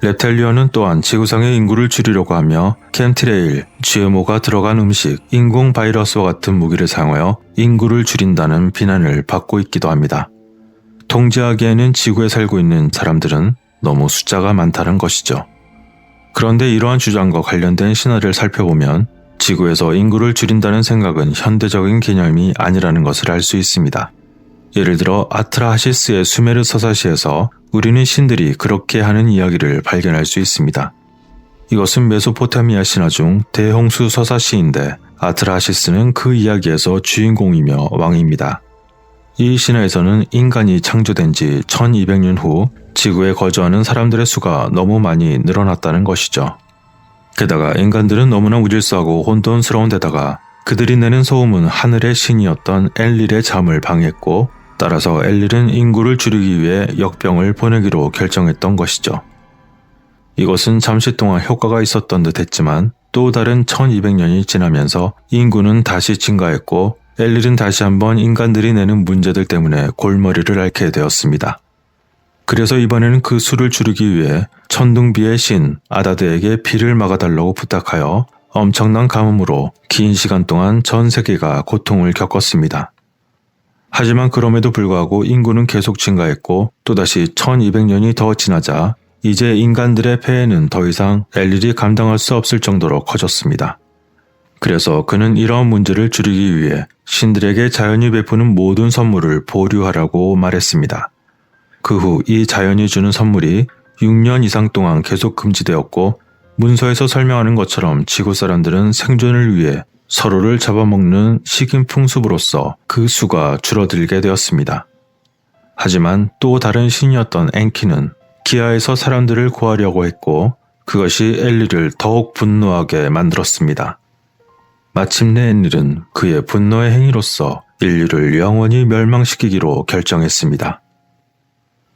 렙탈리언은 또한 지구상의 인구를 줄이려고 하며 캠트레일, GMO가 들어간 음식, 인공 바이러스와 같은 무기를 사용하여 인구를 줄인다는 비난을 받고 있기도 합니다. 통제하기에는 지구에 살고 있는 사람들은 너무 숫자가 많다는 것이죠. 그런데 이러한 주장과 관련된 신화를 살펴보면 지구에서 인구를 줄인다는 생각은 현대적인 개념이 아니라는 것을 알 수 있습니다. 예를 들어 아트라하시스의 수메르 서사시에서 우리는 신들이 그렇게 하는 이야기를 발견할 수 있습니다. 이것은 메소포타미아 신화 중 대홍수 서사시인데 아트라하시스는 그 이야기에서 주인공이며 왕입니다. 이 신화에서는 인간이 창조된 지 1200년 후 지구에 거주하는 사람들의 수가 너무 많이 늘어났다는 것이죠. 게다가 인간들은 너무나 무질서하고 혼돈스러운 데다가 그들이 내는 소음은 하늘의 신이었던 엘릴의 잠을 방해했고, 따라서 엘릴은 인구를 줄이기 위해 역병을 보내기로 결정했던 것이죠. 이것은 잠시 동안 효과가 있었던 듯 했지만 또 다른 1200년이 지나면서 인구는 다시 증가했고, 엘릴은 다시 한번 인간들이 내는 문제들 때문에 골머리를 앓게 되었습니다. 그래서 이번에는 그 수를 줄이기 위해 천둥비의 신 아다드에게 비를 막아달라고 부탁하여 엄청난 가뭄으로 긴 시간 동안 전 세계가 고통을 겪었습니다. 하지만 그럼에도 불구하고 인구는 계속 증가했고, 또다시 1200년이 더 지나자 이제 인간들의 폐해는 더 이상 엘릴이 감당할 수 없을 정도로 커졌습니다. 그래서 그는 이러한 문제를 줄이기 위해 신들에게 자연이 베푸는 모든 선물을 보류하라고 말했습니다. 그 후 이 자연이 주는 선물이 6년 이상 동안 계속 금지되었고, 문서에서 설명하는 것처럼 지구 사람들은 생존을 위해 서로를 잡아먹는 식인풍습으로서 그 수가 줄어들게 되었습니다. 하지만 또 다른 신이었던 엔키는 기아에서 사람들을 구하려고 했고, 그것이 엘릴을 더욱 분노하게 만들었습니다. 마침내 엘릴은 그의 분노의 행위로서 인류를 영원히 멸망시키기로 결정했습니다.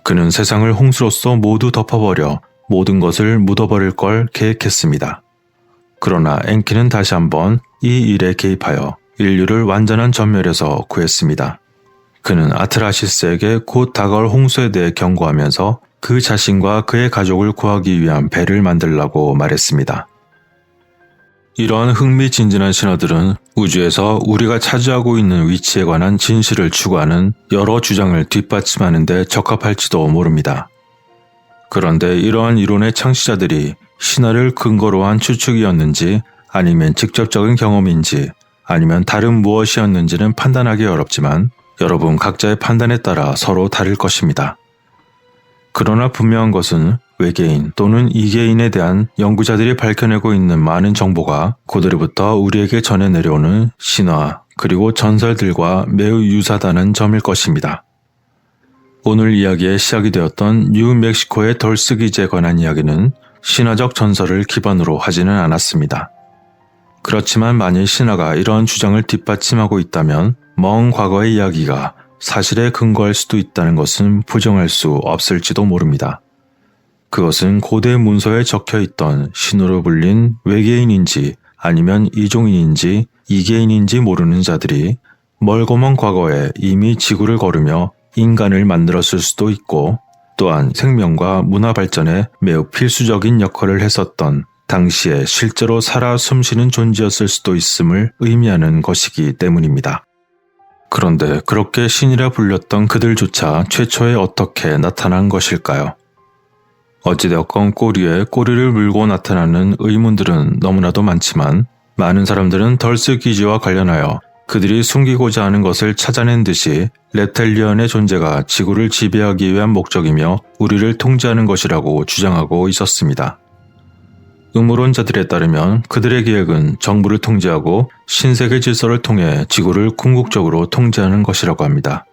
그는 세상을 홍수로써 모두 덮어버려 모든 것을 묻어버릴 걸 계획했습니다. 그러나 엔키는 다시 한번 이 일에 개입하여 인류를 완전한 전멸에서 구했습니다. 그는 아트라시스에게 곧 다가올 홍수에 대해 경고하면서 그 자신과 그의 가족을 구하기 위한 배를 만들라고 말했습니다. 이러한 흥미진진한 신화들은 우주에서 우리가 차지하고 있는 위치에 관한 진실을 추구하는 여러 주장을 뒷받침하는 데 적합할지도 모릅니다. 그런데 이러한 이론의 창시자들이 신화를 근거로 한 추측이었는지, 아니면 직접적인 경험인지, 아니면 다른 무엇이었는지는 판단하기 어렵지만 여러분 각자의 판단에 따라 서로 다를 것입니다. 그러나 분명한 것은 외계인 또는 이계인에 대한 연구자들이 밝혀내고 있는 많은 정보가 고대로부터 우리에게 전해 내려오는 신화 그리고 전설들과 매우 유사하다는 점일 것입니다. 오늘 이야기의 시작이 되었던 뉴멕시코의 덜스 기지에 관한 이야기는 신화적 전설을 기반으로 하지는 않았습니다. 그렇지만 만일 신화가 이러한 주장을 뒷받침하고 있다면 먼 과거의 이야기가 사실에 근거할 수도 있다는 것은 부정할 수 없을지도 모릅니다. 그것은 고대 문서에 적혀있던 신으로 불린 외계인인지 아니면 이종인인지 이계인인지 모르는 자들이 멀고 먼 과거에 이미 지구를 걸으며 인간을 만들었을 수도 있고, 또한 생명과 문화 발전에 매우 필수적인 역할을 했었던 당시에 실제로 살아 숨쉬는 존재였을 수도 있음을 의미하는 것이기 때문입니다. 그런데 그렇게 신이라 불렸던 그들조차 최초에 어떻게 나타난 것일까요? 어찌되었건 꼬리 위에 꼬리를 물고 나타나는 의문들은 너무나도 많지만, 많은 사람들은 덜스 기지와 관련하여 그들이 숨기고자 하는 것을 찾아낸 듯이 렙텔리언의 존재가 지구를 지배하기 위한 목적이며 우리를 통제하는 것이라고 주장하고 있었습니다. 음모론자들에 따르면 그들의 계획은 정부를 통제하고 신세계 질서를 통해 지구를 궁극적으로 통제하는 것이라고 합니다.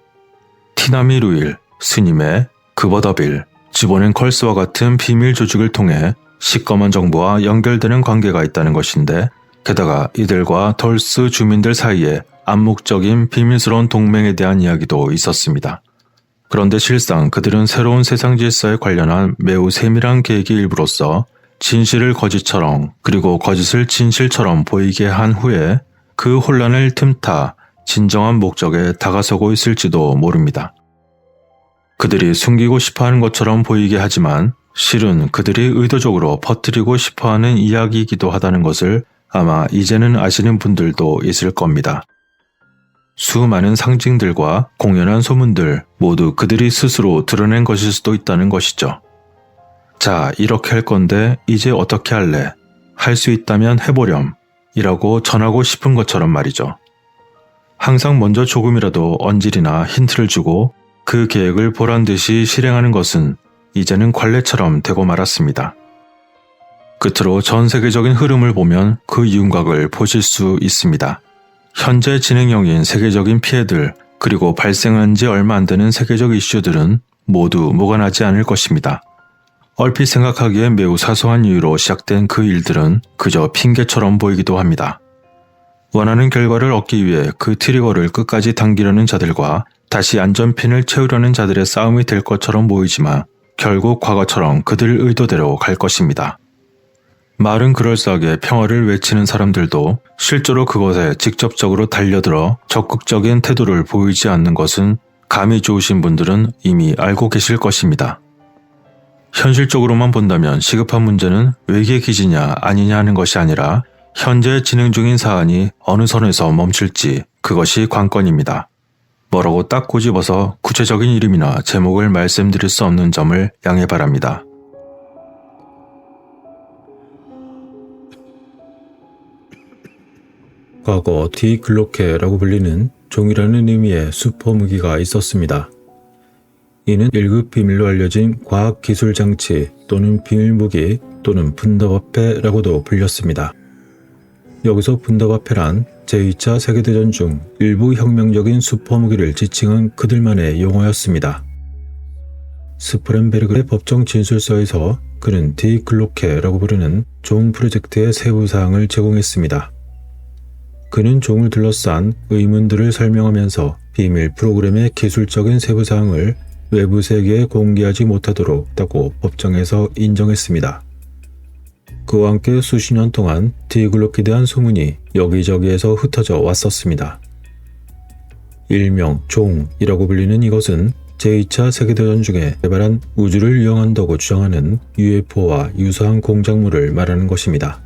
티나미 루일, 스님의 그버더빌, 지보넨 컬스와 같은 비밀 조직을 통해 시꺼먼 정보와 연결되는 관계가 있다는 것인데, 게다가 이들과 덜스 주민들 사이에 암묵적인 비밀스러운 동맹에 대한 이야기도 있었습니다. 그런데 실상 그들은 새로운 세상 질서에 관련한 매우 세밀한 계획의 일부로서 진실을 거짓처럼 그리고 거짓을 진실처럼 보이게 한 후에 그 혼란을 틈타 진정한 목적에 다가서고 있을지도 모릅니다. 그들이 숨기고 싶어하는 것처럼 보이게 하지만 실은 그들이 의도적으로 퍼뜨리고 싶어하는 이야기이기도 하다는 것을 아마 이제는 아시는 분들도 있을 겁니다. 수많은 상징들과 공연한 소문들 모두 그들이 스스로 드러낸 것일 수도 있다는 것이죠. 자, 이렇게 할 건데 이제 어떻게 할래? 할 수 있다면 해보렴 이라고 전하고 싶은 것처럼 말이죠. 항상 먼저 조금이라도 언질이나 힌트를 주고 그 계획을 보란듯이 실행하는 것은 이제는 관례처럼 되고 말았습니다. 끝으로 전 세계적인 흐름을 보면 그 윤곽을 보실 수 있습니다. 현재 진행형인 세계적인 피해들 그리고 발생한 지 얼마 안 되는 세계적 이슈들은 모두 무관하지 않을 것입니다. 얼핏 생각하기에 매우 사소한 이유로 시작된 그 일들은 그저 핑계처럼 보이기도 합니다. 원하는 결과를 얻기 위해 그 트리거를 끝까지 당기려는 자들과 다시 안전핀을 채우려는 자들의 싸움이 될 것처럼 보이지만 결국 과거처럼 그들 의도대로 갈 것입니다. 말은 그럴싸하게 평화를 외치는 사람들도 실제로 그것에 직접적으로 달려들어 적극적인 태도를 보이지 않는 것은 감이 좋으신 분들은 이미 알고 계실 것입니다. 현실적으로만 본다면 시급한 문제는 외계 기지냐 아니냐 하는 것이 아니라 현재 진행 중인 사안이 어느 선에서 멈출지 그것이 관건입니다. 뭐라고 딱 꼬집어서 구체적인 이름이나 제목을 말씀드릴 수 없는 점을 양해 바랍니다. 과거 디글로케라고 불리는 종이라는 의미의 슈퍼 무기가 있었습니다. 이는 1급 비밀로 알려진 과학기술 장치 또는 비밀무기 또는 분더와페라고도 불렸습니다. 여기서 분더와페란 제2차 세계대전 중 일부 혁명적인 슈퍼무기를 지칭한 그들만의 용어였습니다. 스프렌베르그의 법정 진술서에서 그는 디글로케라고 부르는 종 프로젝트의 세부사항을 제공했습니다. 그는 종을 둘러싼 의문들을 설명하면서 비밀 프로그램의 기술적인 세부사항을 외부 세계에 공개하지 못하도록 했다고 법정에서 인정했습니다. 그와 함께 수십 년 동안 디글로케에 대한 소문이 여기저기에서 흩어져 왔었습니다. 일명 종이라고 불리는 이것은 제2차 세계대전 중에 개발한 우주를 이용한다고 주장하는 UFO와 유사한 공작물을 말하는 것입니다.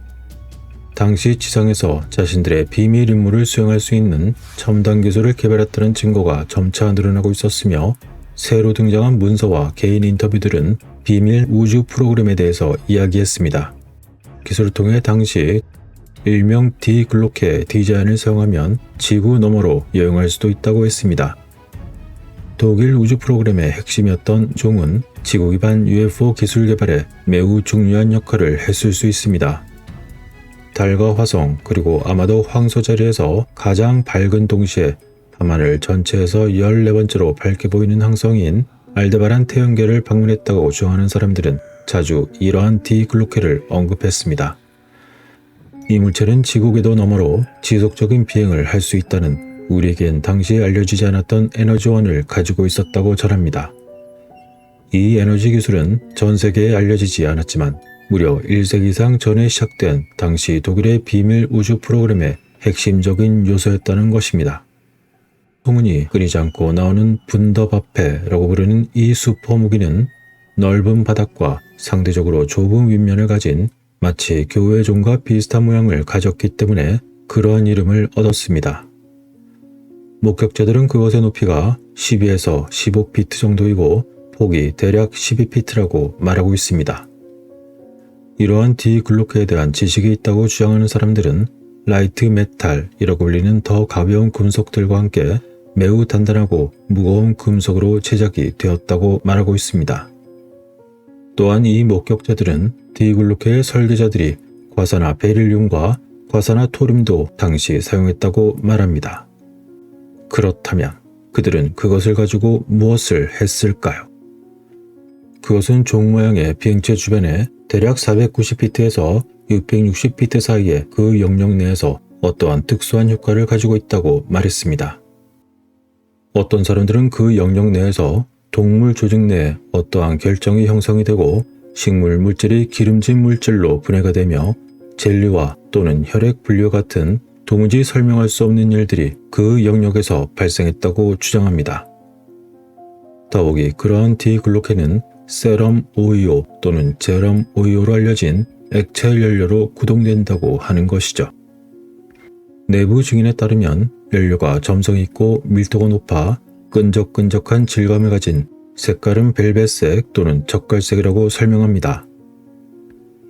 당시 지상에서 자신들의 비밀 임무를 수행할 수 있는 첨단 기술을 개발했다는 증거가 점차 늘어나고 있었으며 새로 등장한 문서와 개인 인터뷰들은 비밀 우주 프로그램에 대해서 이야기했습니다. 기술을 통해 당시 일명 디글로케 디자인을 사용하면 지구 너머로 여행할 수도 있다고 했습니다. 독일 우주 프로그램의 핵심이었던 종은 지구 기반 UFO 기술 개발에 매우 중요한 역할을 했을 수 있습니다. 달과 화성 그리고 아마도 황소 자리에서 가장 밝은 동시에 밤하늘 전체에서 14번째로 밝게 보이는 항성인 알데바란 태양계를 방문했다고 주장하는 사람들은 자주 이러한 디글로케를 언급했습니다. 이 물체는 지구 궤도 너머로 지속적인 비행을 할 수 있다는 우리에겐 당시 알려지지 않았던 에너지원을 가지고 있었다고 전합니다. 이 에너지 기술은 전 세계에 알려지지 않았지만 무려 1세기 이상 전에 시작된 당시 독일의 비밀 우주 프로그램의 핵심적인 요소였다는 것입니다. 소문이 끊이지 않고 나오는 분더바페라고 부르는 이 슈퍼 무기는 넓은 바닥과 상대적으로 좁은 윗면을 가진 마치 교회 종과 비슷한 모양을 가졌기 때문에 그러한 이름을 얻었습니다. 목격자들은 그것의 높이가 12에서 15피트 정도이고 폭이 대략 12피트라고 말하고 있습니다. 이러한 디글로케에 대한 지식이 있다고 주장하는 사람들은 라이트 메탈이라고 불리는 더 가벼운 금속들과 함께 매우 단단하고 무거운 금속으로 제작이 되었다고 말하고 있습니다. 또한 이 목격자들은 디글로케의 설계자들이 과산화 베릴륨과 과산화 토륨도 당시 사용했다고 말합니다. 그렇다면 그들은 그것을 가지고 무엇을 했을까요? 그것은 종 모양의 비행체 주변에 대략 490피트에서 660피트 사이의 그 영역 내에서 어떠한 특수한 효과를 가지고 있다고 말했습니다. 어떤 사람들은 그 영역 내에서 동물 조직 내에 어떠한 결정이 형성이 되고 식물 물질이 기름진 물질로 분해가 되며 젤리와 또는 혈액 분류 같은 도무지 설명할 수 없는 일들이 그 영역에서 발생했다고 주장합니다. 더욱이 그러한 디글로케는 세럼 오이오 또는 제럼 오이오로 알려진 액체 연료로 구동된다고 하는 것이죠. 내부 증인에 따르면 연료가 점성이 있고 밀도가 높아 끈적끈적한 질감을 가진 색깔은 벨벳색 또는 젓갈색이라고 설명합니다.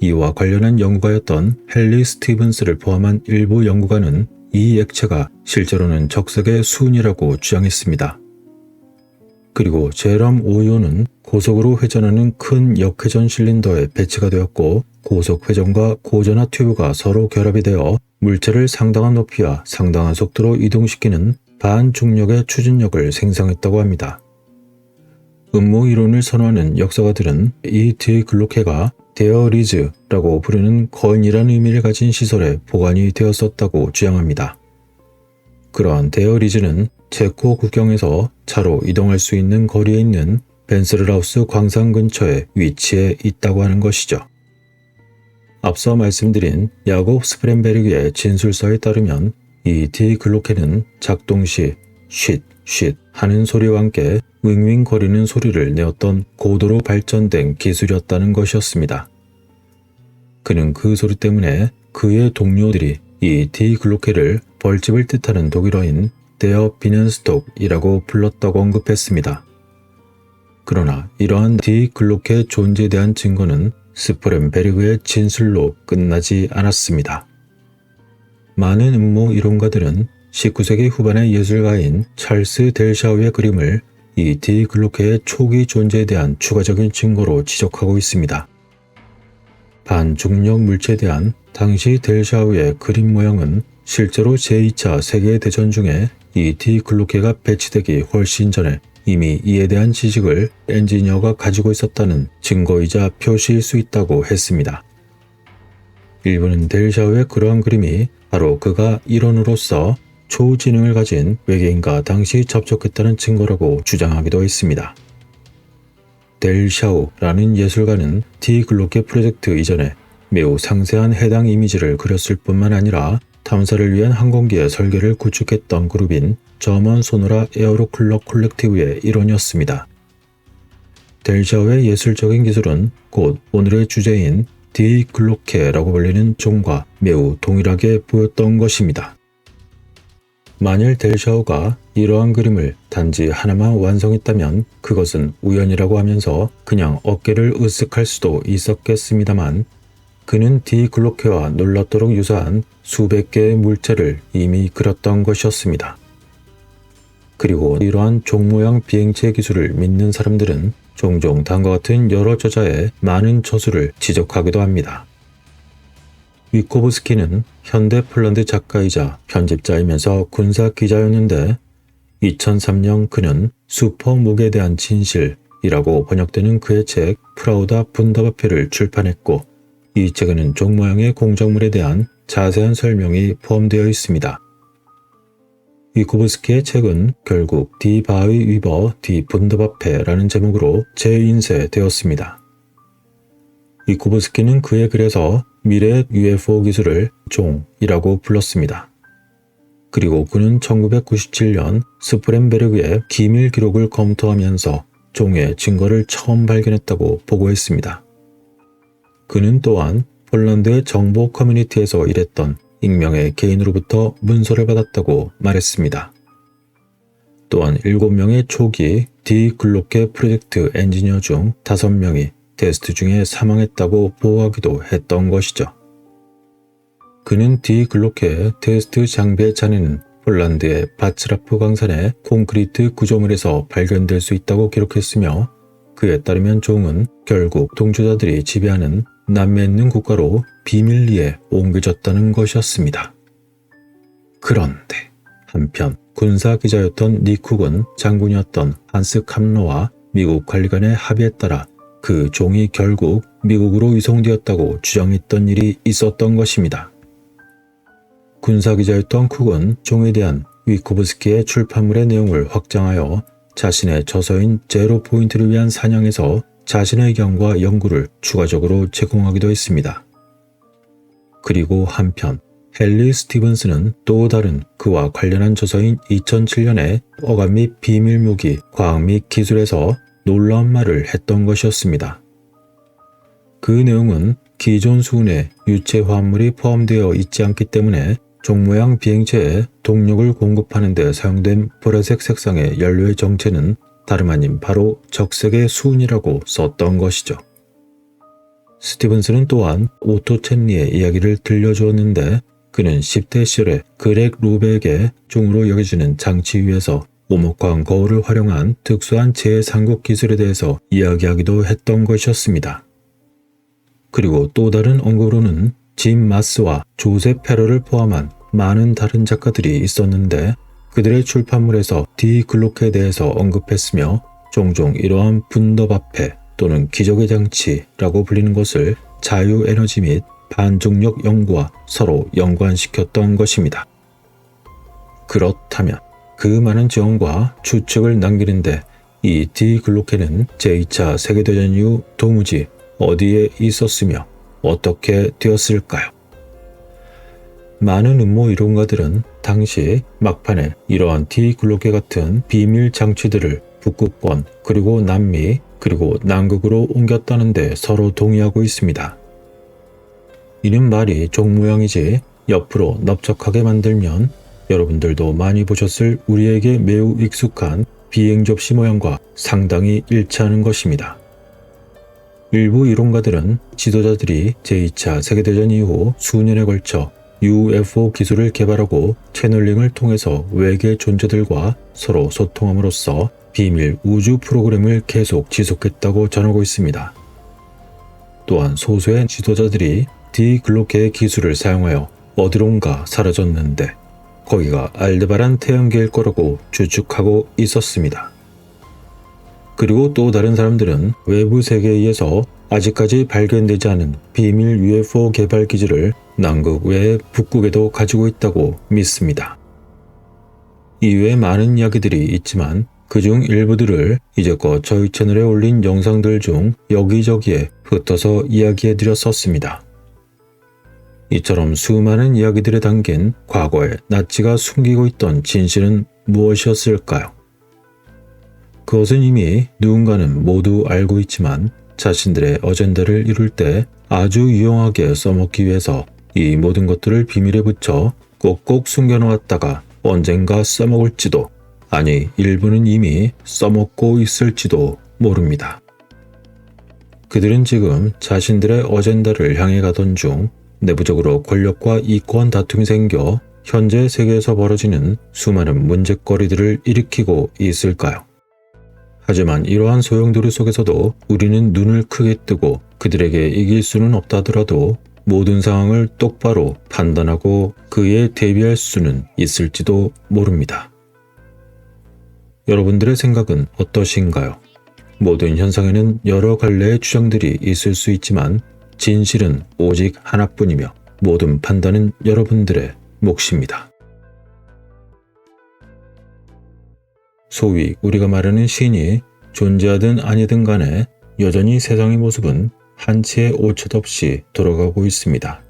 이와 관련한 연구가였던 헨리 스티븐스를 포함한 일부 연구가는 이 액체가 실제로는 적색의 수은이라고 주장했습니다. 그리고 제럼 오이오는 고속으로 회전하는 큰 역회전 실린더에 배치가 되었고 고속 회전과 고전화 튜브가 서로 결합이 되어 물체를 상당한 높이와 상당한 속도로 이동시키는 반중력의 추진력을 생성했다고 합니다. 음모 이론을 선호하는 역사가들은 이 디글로케가 데어리즈라고 부르는 거인이라는 의미를 가진 시설에 보관이 되었었다고 주장합니다. 그러한 데어리즈는 체코 국경에서 차로 이동할 수 있는 거리에 있는 벤스르라우스 광산 근처에 위치해 있다고 하는 것이죠. 앞서 말씀드린 야곱 스프렌베르그의 진술서에 따르면 이 디글로케는 작동 시 쉿, 쉿 하는 소리와 함께 윙윙 거리는 소리를 내었던 고도로 발전된 기술이었다는 것이었습니다. 그는 그 소리 때문에 그의 동료들이 이 디글로케를 벌집을 뜻하는 독일어인 데어 비넨스톡이라고 불렀다고 언급했습니다. 그러나 이러한 디글로케 존재에 대한 증거는 스프렌베르그의 진술로 끝나지 않았습니다. 많은 음모 이론가들은 19세기 후반의 예술가인 찰스 델샤우의 그림을 이 디글로케의 초기 존재에 대한 추가적인 증거로 지적하고 있습니다. 반중력 물체에 대한 당시 델샤우의 그림 모형은 실제로 제2차 세계대전 중에 이 디글로케가 배치되기 훨씬 전에 이미 이에 대한 지식을 엔지니어가 가지고 있었다는 증거이자 표시일 수 있다고 했습니다. 일부는 델샤우의 그러한 그림이 바로 그가 이론으로서 초지능을 가진 외계인과 당시 접촉했다는 증거라고 주장하기도 했습니다. 델샤우라는 예술가는 디글로케 프로젝트 이전에 매우 상세한 해당 이미지를 그렸을 뿐만 아니라 탐사를 위한 항공기의 설계를 구축했던 그룹인 저먼 소노라 에어로클럭 콜렉티브의 일원이었습니다. 델샤우의 예술적인 기술은 곧 오늘의 주제인 디글로케라고 불리는 종과 매우 동일하게 보였던 것입니다. 만일 델샤우가 이러한 그림을 단지 하나만 완성했다면 그것은 우연이라고 하면서 그냥 어깨를 으쓱할 수도 있었겠습니다만 그는 디글로케와 놀랍도록 유사한 수백 개의 물체를 이미 그렸던 것이었습니다. 그리고 이러한 종 모양 비행체 기술을 믿는 사람들은 종종 다음과 같은 여러 저자의 많은 저술을 지적하기도 합니다. 위코브스키는 현대 폴란드 작가이자 편집자이면서 군사 기자였는데 2003년 그는 슈퍼목에 대한 진실이라고 번역되는 그의 책 프라우다 분더바페를 출판했고 이 책에는 종 모양의 공작물에 대한 자세한 설명이 포함되어 있습니다. 위코브스키의 책은 결국 디 바의 위버 디 분더바페라는 제목으로 재인쇄되었습니다. 위코브스키는 그의 글에서 미래의 UFO 기술을 종이라고 불렀습니다. 그리고 그는 1997년 스프렌베르그의 기밀 기록을 검토하면서 종의 증거를 처음 발견했다고 보고했습니다. 그는 또한 폴란드의 정보 커뮤니티에서 일했던 익명의 개인으로부터 문서를 받았다고 말했습니다. 또한 7명의 초기 디글로케 프로젝트 엔지니어 중 5명이 테스트 중에 사망했다고 보고하기도 했던 것이죠. 그는 디글로케 테스트 장비의 잔해는 폴란드의 바츠라프 광산의 콘크리트 구조물에서 발견될 수 있다고 기록했으며 그에 따르면 종은 결국 동조자들이 지배하는 남미에 있는 국가로 비밀리에 옮겨졌다는 것이었습니다. 그런데 한편 군사 기자였던 니쿡은 장군이었던 한스 캄로와 미국 관리관의 합의에 따라 그 종이 결국 미국으로 이송되었다고 주장했던 일이 있었던 것입니다. 군사 기자였던 쿡은 종에 대한 위코브스키의 출판물의 내용을 확장하여 자신의 저서인 제로 포인트를 위한 사냥에서 자신의 의견과 연구를 추가적으로 제공하기도 했습니다. 그리고 한편 헨리 스티븐스는 또 다른 그와 관련한 저서인 2007년에 어감 및 비밀무기, 과학 및 기술에서 놀라운 말을 했던 것이었습니다. 그 내용은 기존 수은에 유체 화합물이 포함되어 있지 않기 때문에 종 모양 비행체에 동력을 공급하는 데 사용된 보라색 색상의 연료의 정체는 다름 아닌 바로 적색의 수은이라고 썼던 것이죠. 스티븐스는 또한 오토 첸리의 이야기를 들려주었는데 그는 10대 시절에 그렉 루베에게 종으로 여겨지는 장치 위에서 오목광 거울을 활용한 특수한 제3국 기술에 대해서 이야기하기도 했던 것이었습니다. 그리고 또 다른 언급으로는 짐 마스와 조셉 페러를 포함한 많은 다른 작가들이 있었는데 그들의 출판물에서 디글로케에 대해서 언급했으며 종종 이러한 분더밥해 또는 기적의 장치라고 불리는 것을 자유에너지 및 반중력 연구와 서로 연관시켰던 것입니다. 그렇다면 그 많은 지원과 추측을 남기는데 이 디글로케는 제2차 세계대전 이후 도무지 어디에 있었으며 어떻게 되었을까요? 많은 음모 이론가들은 당시 막판에 이러한 디글로케 같은 비밀 장치들을 북극권 그리고 남미 그리고 남극으로 옮겼다는데 서로 동의하고 있습니다. 이는 말이 종 모양이지 옆으로 넓적하게 만들면 여러분들도 많이 보셨을 우리에게 매우 익숙한 비행 접시 모양과 상당히 일치하는 것입니다. 일부 이론가들은 지도자들이 제2차 세계대전 이후 수년에 걸쳐 UFO 기술을 개발하고 채널링을 통해서 외계 존재들과 서로 소통함으로써 비밀 우주 프로그램을 계속 지속했다고 전하고 있습니다. 또한 소수의 지도자들이 디글로케의 기술을 사용하여 어디론가 사라졌는데 거기가 알데바란 태양계일 거라고 추측하고 있었습니다. 그리고 또 다른 사람들은 외부 세계에 의해서 아직까지 발견되지 않은 비밀 UFO 개발 기지를 남극 외에 북극에도 가지고 있다고 믿습니다. 이외에 많은 이야기들이 있지만 그중 일부들을 이제껏 저희 채널에 올린 영상들 중 여기저기에 흩어서 이야기해드렸었습니다. 이처럼 수많은 이야기들에 담긴 과거에 나치가 숨기고 있던 진실은 무엇이었을까요? 그것은 이미 누군가는 모두 알고 있지만 자신들의 어젠다를 이룰 때 아주 유용하게 써먹기 위해서 이 모든 것들을 비밀에 붙여 꼭꼭 숨겨놓았다가 언젠가 써먹을지도, 아니 일부는 이미 써먹고 있을지도 모릅니다. 그들은 지금 자신들의 어젠다를 향해 가던 중 내부적으로 권력과 이권 다툼이 생겨 현재 세계에서 벌어지는 수많은 문제거리들을 일으키고 있을까요? 하지만 이러한 소용돌이 속에서도 우리는 눈을 크게 뜨고 그들에게 이길 수는 없다더라도 모든 상황을 똑바로 판단하고 그에 대비할 수는 있을지도 모릅니다. 여러분들의 생각은 어떠신가요? 모든 현상에는 여러 갈래의 주장들이 있을 수 있지만 진실은 오직 하나뿐이며 모든 판단은 여러분들의 몫입니다. 소위 우리가 말하는 신이 존재하든 아니든 간에 여전히 세상의 모습은 한치의 오차도 없이 돌아가고 있습니다.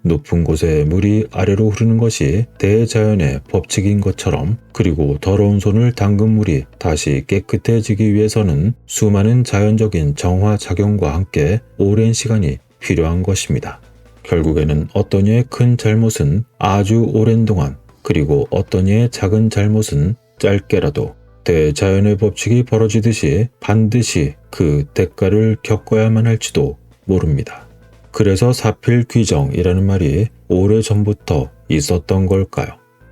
높은 곳에 물이 아래로 흐르는 것이 대자연의 법칙인 것처럼, 그리고 더러운 손을 담근 물이 다시 깨끗해지기 위해서는 수많은 자연적인 정화작용과 함께 오랜 시간이 필요한 것입니다. 결국에는 어떤 이의 큰 잘못은 아주 오랜 동안, 그리고 어떤 이의 작은 잘못은 짧게라도 대자연의 법칙이 벌어지듯이 반드시 그 대가를 겪어야만 할지도 모릅니다. 그래서 사필귀정이라는 말이 오래전부터 있었던 걸까요?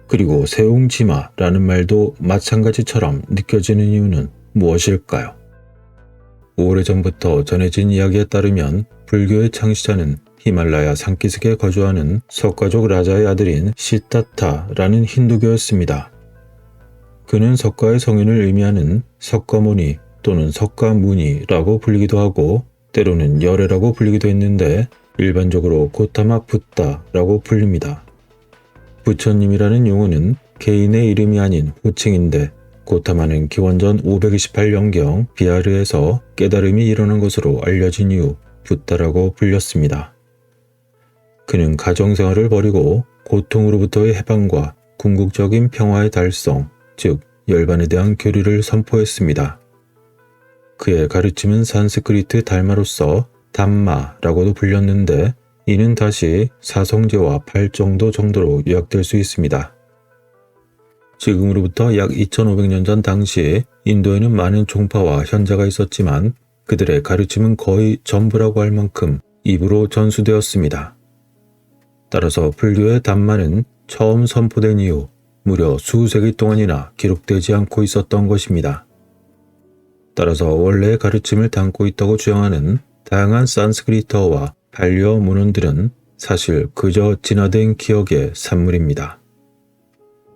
그리고 세웅지마라는 말도 마찬가지처럼 느껴지는 이유는 무엇일까요? 오래전부터 전해진 이야기에 따르면 불교의 창시자는 히말라야 산기슭에 거주하는 석가족 라자의 아들인 시타타라는 힌두교였습니다. 그는 석가의 성인을 의미하는 석가모니 또는 석가무니라고 불리기도 하고 때로는 열애라고 불리기도 했는데 일반적으로 고타마 붓다라고 불립니다. 부처님이라는 용어는 개인의 이름이 아닌 호칭인데 고타마는 기원전 528년경 비하르에서 깨달음이 일어난 것으로 알려진 이후 붓다라고 불렸습니다. 그는 가정생활을 버리고 고통으로부터의 해방과 궁극적인 평화의 달성, 즉 열반에 대한 교리를 선포했습니다. 그의 가르침은 산스크리트 달마로서 담마라고도 불렸는데 이는 다시 사성제와 팔정도 정도로 요약될 수 있습니다. 지금으로부터 약 2500년 전 당시 인도에는 많은 종파와 현자가 있었지만 그들의 가르침은 거의 전부라고 할 만큼 입으로 전수되었습니다. 따라서 불교의 담마는 처음 선포된 이후 무려 수세기 동안이나 기록되지 않고 있었던 것입니다. 따라서 원래의 가르침을 담고 있다고 주장하는 다양한 산스크리트어와 발리어 문헌들은 사실 그저 진화된 기억의 산물입니다.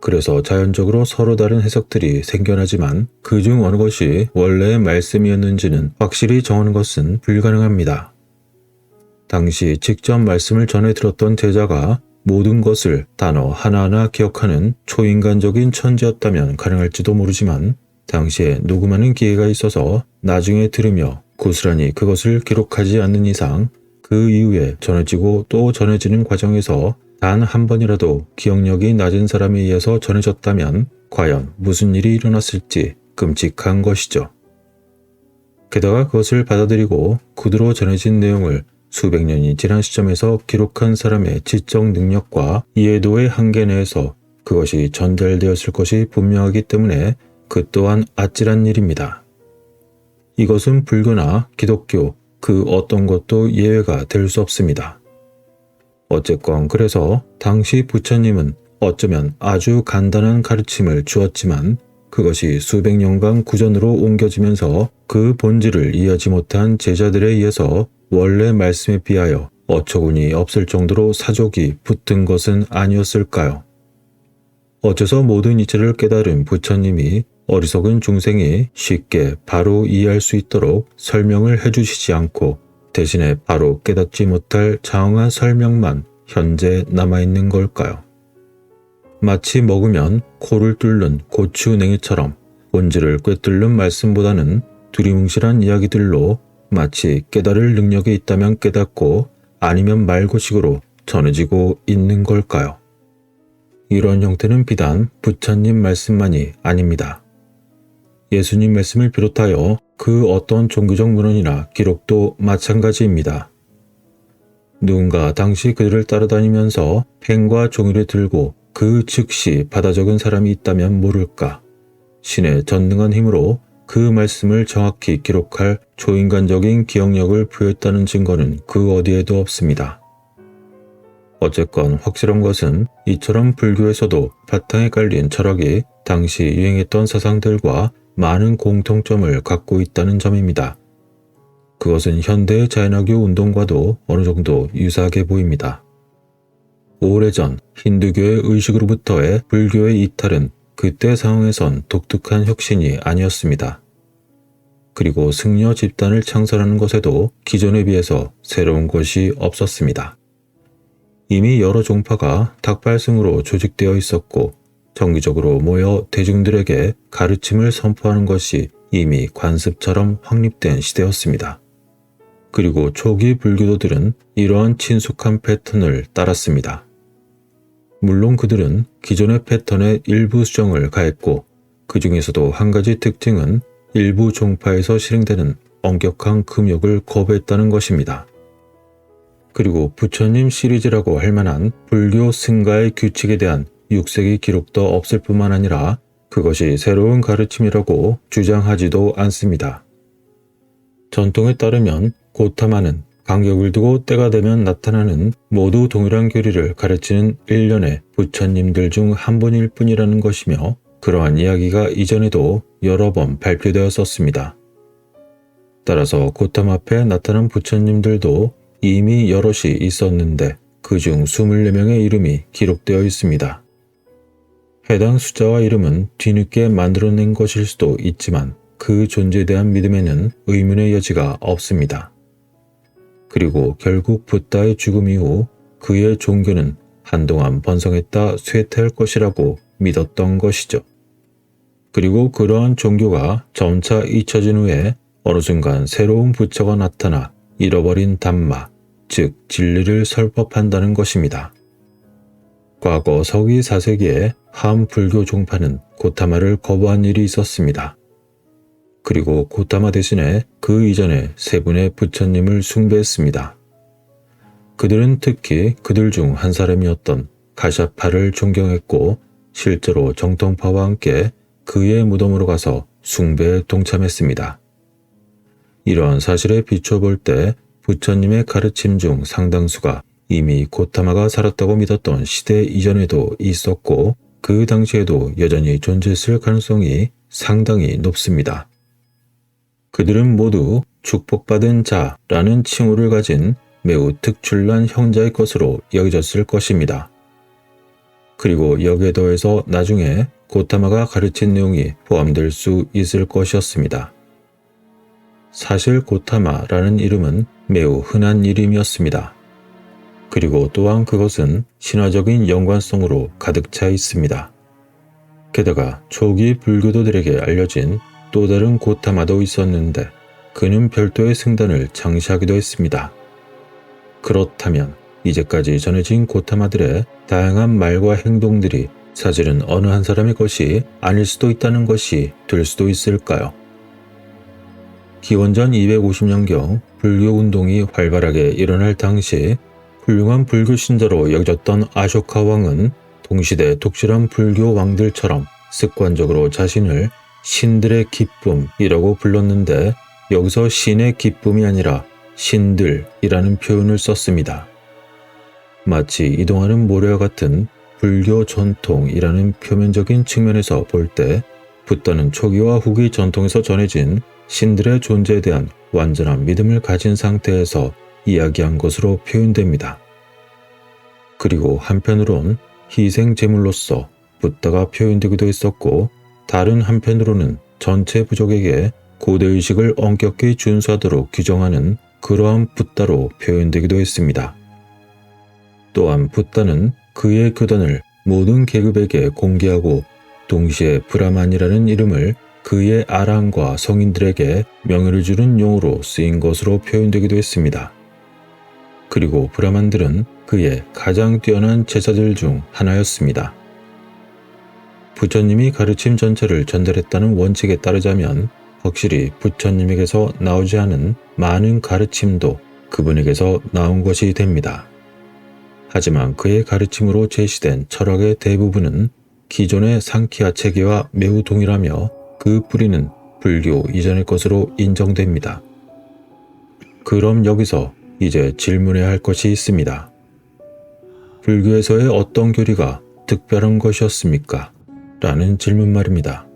그래서 자연적으로 서로 다른 해석들이 생겨나지만 그중 어느 것이 원래의 말씀이었는지는 확실히 정하는 것은 불가능합니다. 당시 직접 말씀을 전해 들었던 제자가 모든 것을 단어 하나하나 기억하는 초인간적인 천재였다면 가능할지도 모르지만 당시에 녹음하는 기회가 있어서 나중에 들으며 고스란히 그것을 기록하지 않는 이상 그 이후에 전해지고 또 전해지는 과정에서 단 한 번이라도 기억력이 낮은 사람에 의해서 전해졌다면 과연 무슨 일이 일어났을지 끔찍한 것이죠. 게다가 그것을 받아들이고 구두로 전해진 내용을 수백 년이 지난 시점에서 기록한 사람의 지적 능력과 이해도의 한계 내에서 그것이 전달되었을 것이 분명하기 때문에 그 또한 아찔한 일입니다. 이것은 불교나 기독교 그 어떤 것도 예외가 될 수 없습니다. 어쨌건 그래서 당시 부처님은 어쩌면 아주 간단한 가르침을 주었지만 그것이 수백 년간 구전으로 옮겨지면서 그 본질을 이해하지 못한 제자들에 의해서 원래 말씀에 비하여 어처구니 없을 정도로 사족이 붙은 것은 아니었을까요? 어째서 모든 이치를 깨달은 부처님이 어리석은 중생이 쉽게 바로 이해할 수 있도록 설명을 해주시지 않고 대신에 바로 깨닫지 못할 장황한 설명만 현재 남아있는 걸까요? 마치 먹으면 코를 뚫는 고추냉이처럼 본질을 꿰뚫는 말씀보다는 두리뭉실한 이야기들로 마치 깨달을 능력이 있다면 깨닫고 아니면 말고식으로 전해지고 있는 걸까요? 이런 형태는 비단 부처님 말씀만이 아닙니다. 예수님 말씀을 비롯하여 그 어떤 종교적 문헌이나 기록도 마찬가지입니다. 누군가 당시 그들을 따라다니면서 펜과 종이를 들고 그 즉시 받아 적은 사람이 있다면 모를까. 신의 전능한 힘으로 그 말씀을 정확히 기록할 초인간적인 기억력을 부여했다는 증거는 그 어디에도 없습니다. 어쨌건 확실한 것은 이처럼 불교에서도 바탕에 깔린 철학이 당시 유행했던 사상들과 많은 공통점을 갖고 있다는 점입니다. 그것은 현대의 자연학교 운동과도 어느 정도 유사하게 보입니다. 오래전 힌두교의 의식으로부터의 불교의 이탈은 그때 상황에선 독특한 혁신이 아니었습니다. 그리고 승려 집단을 창설하는 것에도 기존에 비해서 새로운 것이 없었습니다. 이미 여러 종파가 닭발승으로 조직되어 있었고 정기적으로 모여 대중들에게 가르침을 선포하는 것이 이미 관습처럼 확립된 시대였습니다. 그리고 초기 불교도들은 이러한 친숙한 패턴을 따랐습니다. 물론 그들은 기존의 패턴에 일부 수정을 가했고 그 중에서도 한 가지 특징은 일부 종파에서 실행되는 엄격한 금욕을 거부했다는 것입니다. 그리고 부처님 시리즈라고 할 만한 불교 승가의 규칙에 대한 6세기 기록도 없을 뿐만 아니라 그것이 새로운 가르침이라고 주장하지도 않습니다. 전통에 따르면 고타마는 간격을 두고 때가 되면 나타나는 모두 동일한 교리를 가르치는 일련의 부처님들 중 한 분일 뿐이라는 것이며 그러한 이야기가 이전에도 여러 번 발표되었었습니다. 따라서 고타마 앞에 나타난 부처님들도 이미 여럿이 있었는데 그중 24명의 이름이 기록되어 있습니다. 해당 숫자와 이름은 뒤늦게 만들어낸 것일 수도 있지만 그 존재에 대한 믿음에는 의문의 여지가 없습니다. 그리고 결국 붓다의 죽음 이후 그의 종교는 한동안 번성했다 쇠퇴할 것이라고 믿었던 것이죠. 그리고 그러한 종교가 점차 잊혀진 후에 어느 순간 새로운 부처가 나타나 잃어버린 담마, 즉 진리를 설법한다는 것입니다. 과거 서기 4세기에 한 불교 종파는 고타마를 거부한 일이 있었습니다. 그리고 고타마 대신에 그 이전에 세 분의 부처님을 숭배했습니다. 그들은 특히 그들 중 한 사람이었던 가샤파를 존경했고 실제로 정통파와 함께 그의 무덤으로 가서 숭배에 동참했습니다. 이런 사실에 비춰볼 때 부처님의 가르침 중 상당수가 이미 고타마가 살았다고 믿었던 시대 이전에도 있었고 그 당시에도 여전히 존재했을 가능성이 상당히 높습니다. 그들은 모두 축복받은 자라는 칭호를 가진 매우 특출난 형자의 것으로 여겨졌을 것입니다. 그리고 여기에 더해서 나중에 고타마가 가르친 내용이 포함될 수 있을 것이었습니다. 사실 고타마라는 이름은 매우 흔한 이름이었습니다. 그리고 또한 그것은 신화적인 연관성으로 가득 차 있습니다. 게다가 초기 불교도들에게 알려진 또 다른 고타마도 있었는데 그는 별도의 승단을 장시하기도 했습니다. 그렇다면 이제까지 전해진 고타마들의 다양한 말과 행동들이 사실은 어느 한 사람의 것이 아닐 수도 있다는 것이 될 수도 있을까요? 기원전 250년경 불교 운동이 활발하게 일어날 당시 훌륭한 불교 신자로 여겨졌던 아쇼카 왕은 동시대 독실한 불교 왕들처럼 습관적으로 자신을 신들의 기쁨이라고 불렀는데 여기서 신의 기쁨이 아니라 신들이라는 표현을 썼습니다. 마치 이동하는 모래와 같은 불교 전통이라는 표면적인 측면에서 볼 때 붓다는 초기와 후기 전통에서 전해진 신들의 존재에 대한 완전한 믿음을 가진 상태에서 이야기한 것으로 표현됩니다. 그리고 한편으론 희생 제물로서 붓다가 표현되기도 했었고 다른 한편으로는 전체 부족에게 고대의식을 엄격히 준수하도록 규정하는 그러한 붓다로 표현되기도 했습니다. 또한 붓다는 그의 교단을 모든 계급에게 공개하고 동시에 브라만이라는 이름을 그의 아랑과 성인들에게 명예를 주는 용어로 쓰인 것으로 표현되기도 했습니다. 그리고 브라만들은 그의 가장 뛰어난 제자들 중 하나였습니다. 부처님이 가르침 전체를 전달했다는 원칙에 따르자면 확실히 부처님에게서 나오지 않은 많은 가르침도 그분에게서 나온 것이 됩니다. 하지만 그의 가르침으로 제시된 철학의 대부분은 기존의 상키아 체계와 매우 동일하며 그 뿌리는 불교 이전의 것으로 인정됩니다. 그럼 여기서 이제 질문해야 할 것이 있습니다. 불교에서의 어떤 교리가 특별한 것이었습니까? 라는 질문 말입니다.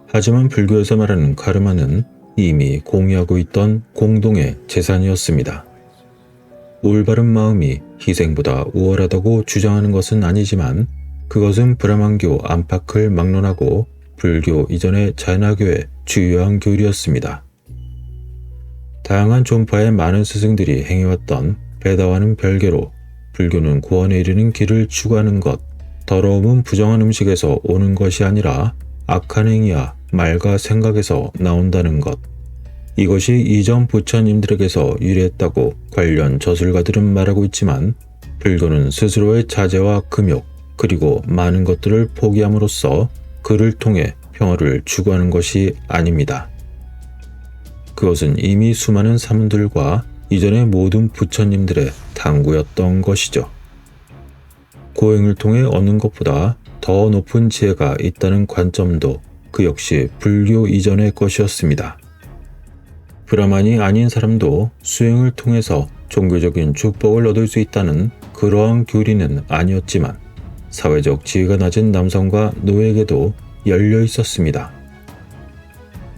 하지만 불교에서 말하는 카르마는 이미 공유하고 있던 공동의 재산이었습니다. 올바른 마음이 희생보다 우월하다고 주장하는 것은 아니지만 그것은 브라만교 안팎을 막론하고 불교 이전의 자이나교의 주요한 교리였습니다. 다양한 종파의 많은 스승들이 행해왔던 베다와는 별개로 불교는 구원에 이르는 길을 추구하는 것, 더러움은 부정한 음식에서 오는 것이 아니라 악한 행위와 말과 생각에서 나온다는 것, 이것이 이전 부처님들에게서 유래했다고 관련 저술가들은 말하고 있지만 불교는 스스로의 자제와 금욕 그리고 많은 것들을 포기함으로써 그를 통해 평화를 추구하는 것이 아닙니다. 그것은 이미 수많은 사문들과 이전의 모든 부처님들의 탐구였던 것이죠. 고행을 통해 얻는 것보다 더 높은 지혜가 있다는 관점도 그 역시 불교 이전의 것이었습니다. 브라만이 아닌 사람도 수행을 통해서 종교적인 축복을 얻을 수 있다는 그러한 교리는 아니었지만 사회적 지위가 낮은 남성과 노예에게도 열려 있었습니다.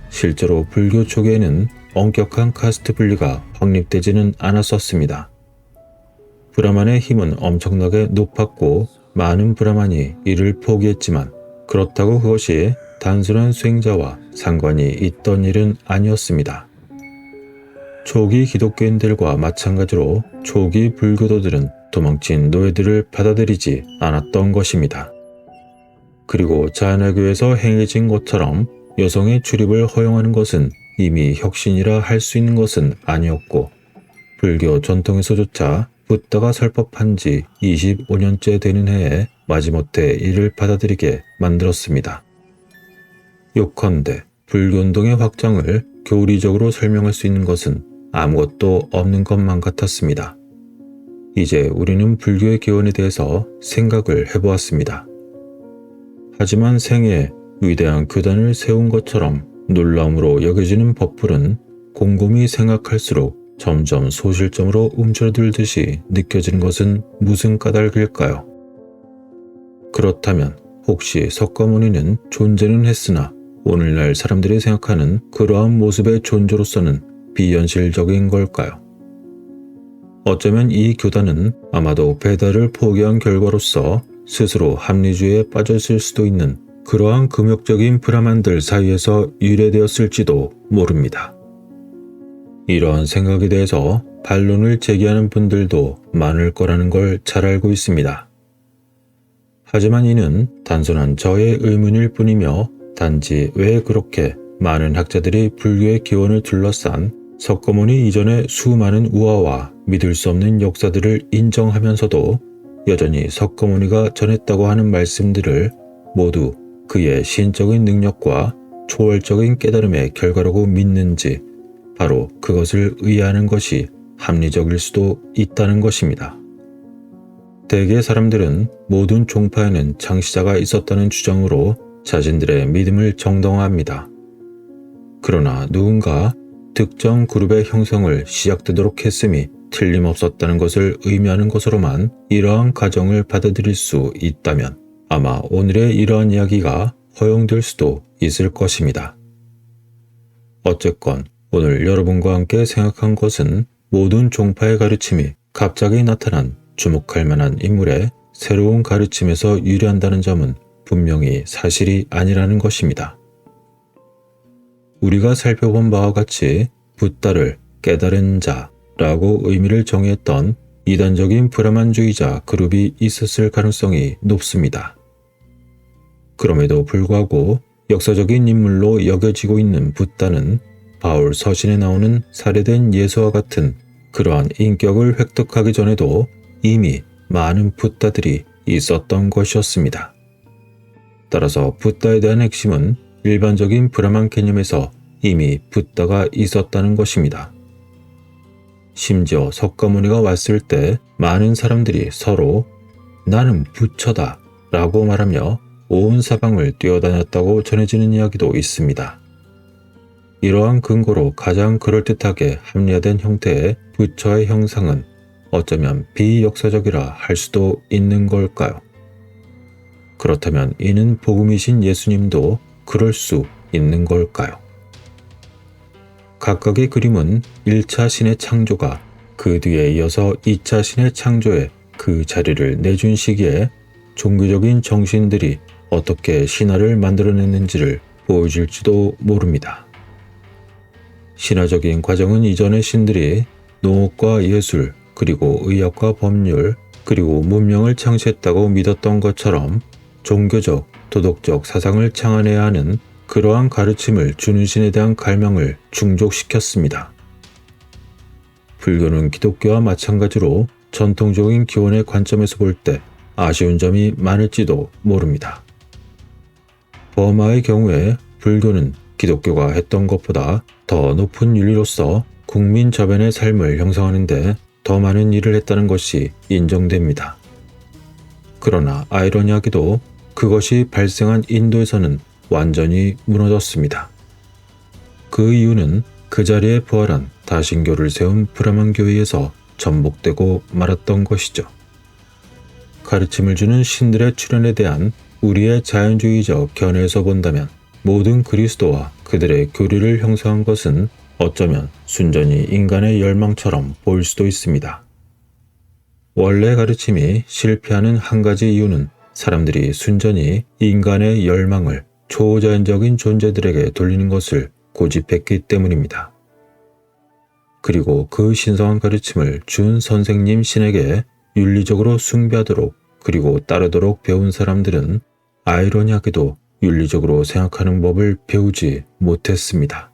실제로 불교 초기에는 엄격한 카스트 분리가 확립되지는 않았었습니다. 브라만의 힘은 엄청나게 높았고 많은 브라만이 이를 포기했지만 그렇다고 그것이 단순한 수행자와 상관이 있던 일은 아니었습니다. 초기 기독교인들과 마찬가지로 초기 불교도들은 도망친 노예들을 받아들이지 않았던 것입니다. 그리고 자이나교에서 행해진 것처럼 여성의 출입을 허용하는 것은 이미 혁신이라 할 수 있는 것은 아니었고 불교 전통에서조차 붓다가 설법한 지 25년째 되는 해에 마지못해 이를 받아들이게 만들었습니다. 요컨대 불교운동의 확장을 교리적으로 설명할 수 있는 것은 아무것도 없는 것만 같았습니다. 이제 우리는 불교의 기원에 대해서 생각을 해보았습니다. 하지만 생애에 위대한 교단을 세운 것처럼 놀라움으로 여겨지는 법불은 곰곰이 생각할수록 점점 소실점으로 움츠러들듯이 느껴지는 것은 무슨 까닭일까요? 그렇다면 혹시 석가모니는 존재는 했으나 오늘날 사람들이 생각하는 그러한 모습의 존재로서는 비현실적인 걸까요? 어쩌면 이 교단은 아마도 베다를 포기한 결과로서 스스로 합리주의에 빠졌을 수도 있는 그러한 금욕적인 브라만들 사이에서 유래되었을지도 모릅니다. 이러한 생각에 대해서 반론을 제기하는 분들도 많을 거라는 걸 잘 알고 있습니다. 하지만 이는 단순한 저의 의문일 뿐이며 단지 왜 그렇게 많은 학자들이 불교의 기원을 둘러싼 석가모니 이전의 수많은 우화와 믿을 수 없는 역사들을 인정하면서도 여전히 석가모니가 전했다고 하는 말씀들을 모두 그의 신적인 능력과 초월적인 깨달음의 결과라고 믿는지 바로 그것을 의아하는 것이 합리적일 수도 있다는 것입니다. 대개 사람들은 모든 종파에는 창시자가 있었다는 주장으로 자신들의 믿음을 정당화합니다. 그러나 누군가 특정 그룹의 형성을 시작되도록 했음이 틀림없었다는 것을 의미하는 것으로만 이러한 가정을 받아들일 수 있다면 아마 오늘의 이러한 이야기가 허용될 수도 있을 것입니다. 어쨌건 오늘 여러분과 함께 생각한 것은 모든 종파의 가르침이 갑자기 나타난 주목할 만한 인물의 새로운 가르침에서 유래한다는 점은 분명히 사실이 아니라는 것입니다. 우리가 살펴본 바와 같이 붓다를 깨달은 자라고 의미를 정의했던 이단적인 브라만주의자 그룹이 있었을 가능성이 높습니다. 그럼에도 불구하고 역사적인 인물로 여겨지고 있는 붓다는 바울 서신에 나오는 살해된 예수와 같은 그러한 인격을 획득하기 전에도 이미 많은 붓다들이 있었던 것이었습니다. 따라서 붓다에 대한 핵심은 일반적인 브라만 개념에서 이미 붓다가 있었다는 것입니다. 심지어 석가모니가 왔을 때 많은 사람들이 서로 나는 부처다 라고 말하며 온 사방을 뛰어다녔다고 전해지는 이야기도 있습니다. 이러한 근거로 가장 그럴듯하게 합리화된 형태의 부처의 형상은 어쩌면 비역사적이라 할 수도 있는 걸까요? 그렇다면 이는 복음이신 예수님도 그럴 수 있는 걸까요? 각각의 그림은 1차 신의 창조가 그 뒤에 이어서 2차 신의 창조에 그 자리를 내준 시기에 종교적인 정신들이 어떻게 신화를 만들어냈는지를 보여줄지도 모릅니다. 신화적인 과정은 이전의 신들이 농업과 예술, 그리고 의학과 법률, 그리고 문명을 창시했다고 믿었던 것처럼 종교적, 도덕적 사상을 창안해야 하는 그러한 가르침을 주는 신에 대한 갈망을 충족시켰습니다. 불교는 기독교와 마찬가지로 전통적인 기원의 관점에서 볼 때 아쉬운 점이 많을지도 모릅니다. 버마의 경우에 불교는 기독교가 했던 것보다 더 높은 윤리로서 국민 저변의 삶을 형성하는 데 더 많은 일을 했다는 것이 인정됩니다. 그러나 아이러니하게도 그것이 발생한 인도에서는 완전히 무너졌습니다. 그 이유는 그 자리에 부활한 다신교를 세운 브라만교회에서 전복되고 말았던 것이죠. 가르침을 주는 신들의 출현에 대한 우리의 자연주의적 견해에서 본다면 모든 그리스도와 그들의 교리를 형성한 것은 어쩌면 순전히 인간의 열망처럼 보일 수도 있습니다. 원래 가르침이 실패하는 한 가지 이유는 사람들이 순전히 인간의 열망을 초자연적인 존재들에게 돌리는 것을 고집했기 때문입니다. 그리고 그 신성한 가르침을 준 선생님 신에게 윤리적으로 숭배하도록 그리고 따르도록 배운 사람들은 아이러니하게도 윤리적으로 생각하는 법을 배우지 못했습니다.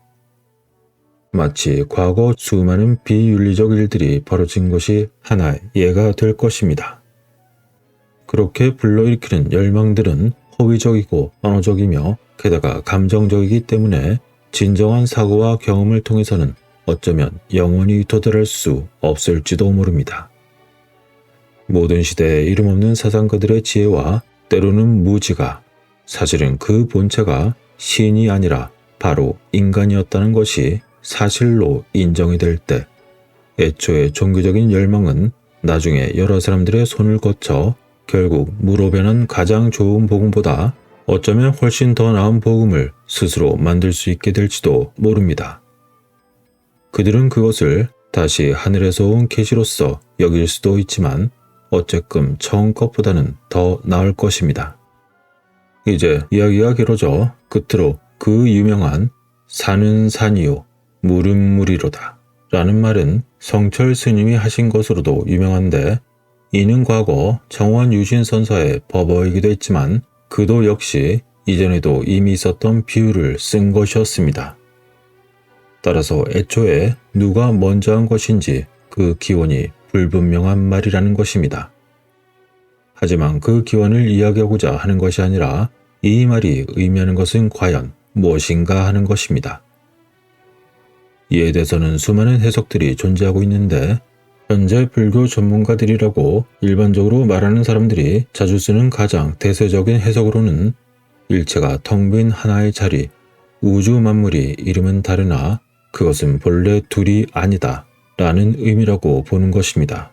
마치 과거 수많은 비윤리적 일들이 벌어진 것이 하나의 예가 될 것입니다. 그렇게 불러일으키는 열망들은 허위적이고 언어적이며 게다가 감정적이기 때문에 진정한 사고와 경험을 통해서는 어쩌면 영원히 도달할 수 없을지도 모릅니다. 모든 시대에 이름 없는 사상가들의 지혜와 때로는 무지가 사실은 그 본체가 신이 아니라 바로 인간이었다는 것이 사실로 인정이 될 때 애초에 종교적인 열망은 나중에 여러 사람들의 손을 거쳐 결국 무로 변한 가장 좋은 복음보다 어쩌면 훨씬 더 나은 복음을 스스로 만들 수 있게 될지도 모릅니다. 그들은 그것을 다시 하늘에서 온 계시로서 여길 수도 있지만 어쨌끔 처음 것보다는 더 나을 것입니다. 이제 이야기가 길어져 끝으로 그 유명한 산은 산이요 물은 물이로다 라는 말은 성철 스님이 하신 것으로도 유명한데, 이는 과거 정원 유신선서의 법어이기도 했지만 그도 역시 이전에도 이미 있었던 비유를 쓴 것이었습니다. 따라서 애초에 누가 먼저 한 것인지 그 기원이 불분명한 말이라는 것입니다. 하지만 그 기원을 이야기하고자 하는 것이 아니라 이 말이 의미하는 것은 과연 무엇인가 하는 것입니다. 이에 대해서는 수많은 해석들이 존재하고 있는데, 현재 불교 전문가들이라고 일반적으로 말하는 사람들이 자주 쓰는 가장 대세적인 해석으로는 일체가 텅 빈 하나의 자리, 우주 만물이 이름은 다르나 그것은 본래 둘이 아니다 라는 의미라고 보는 것입니다.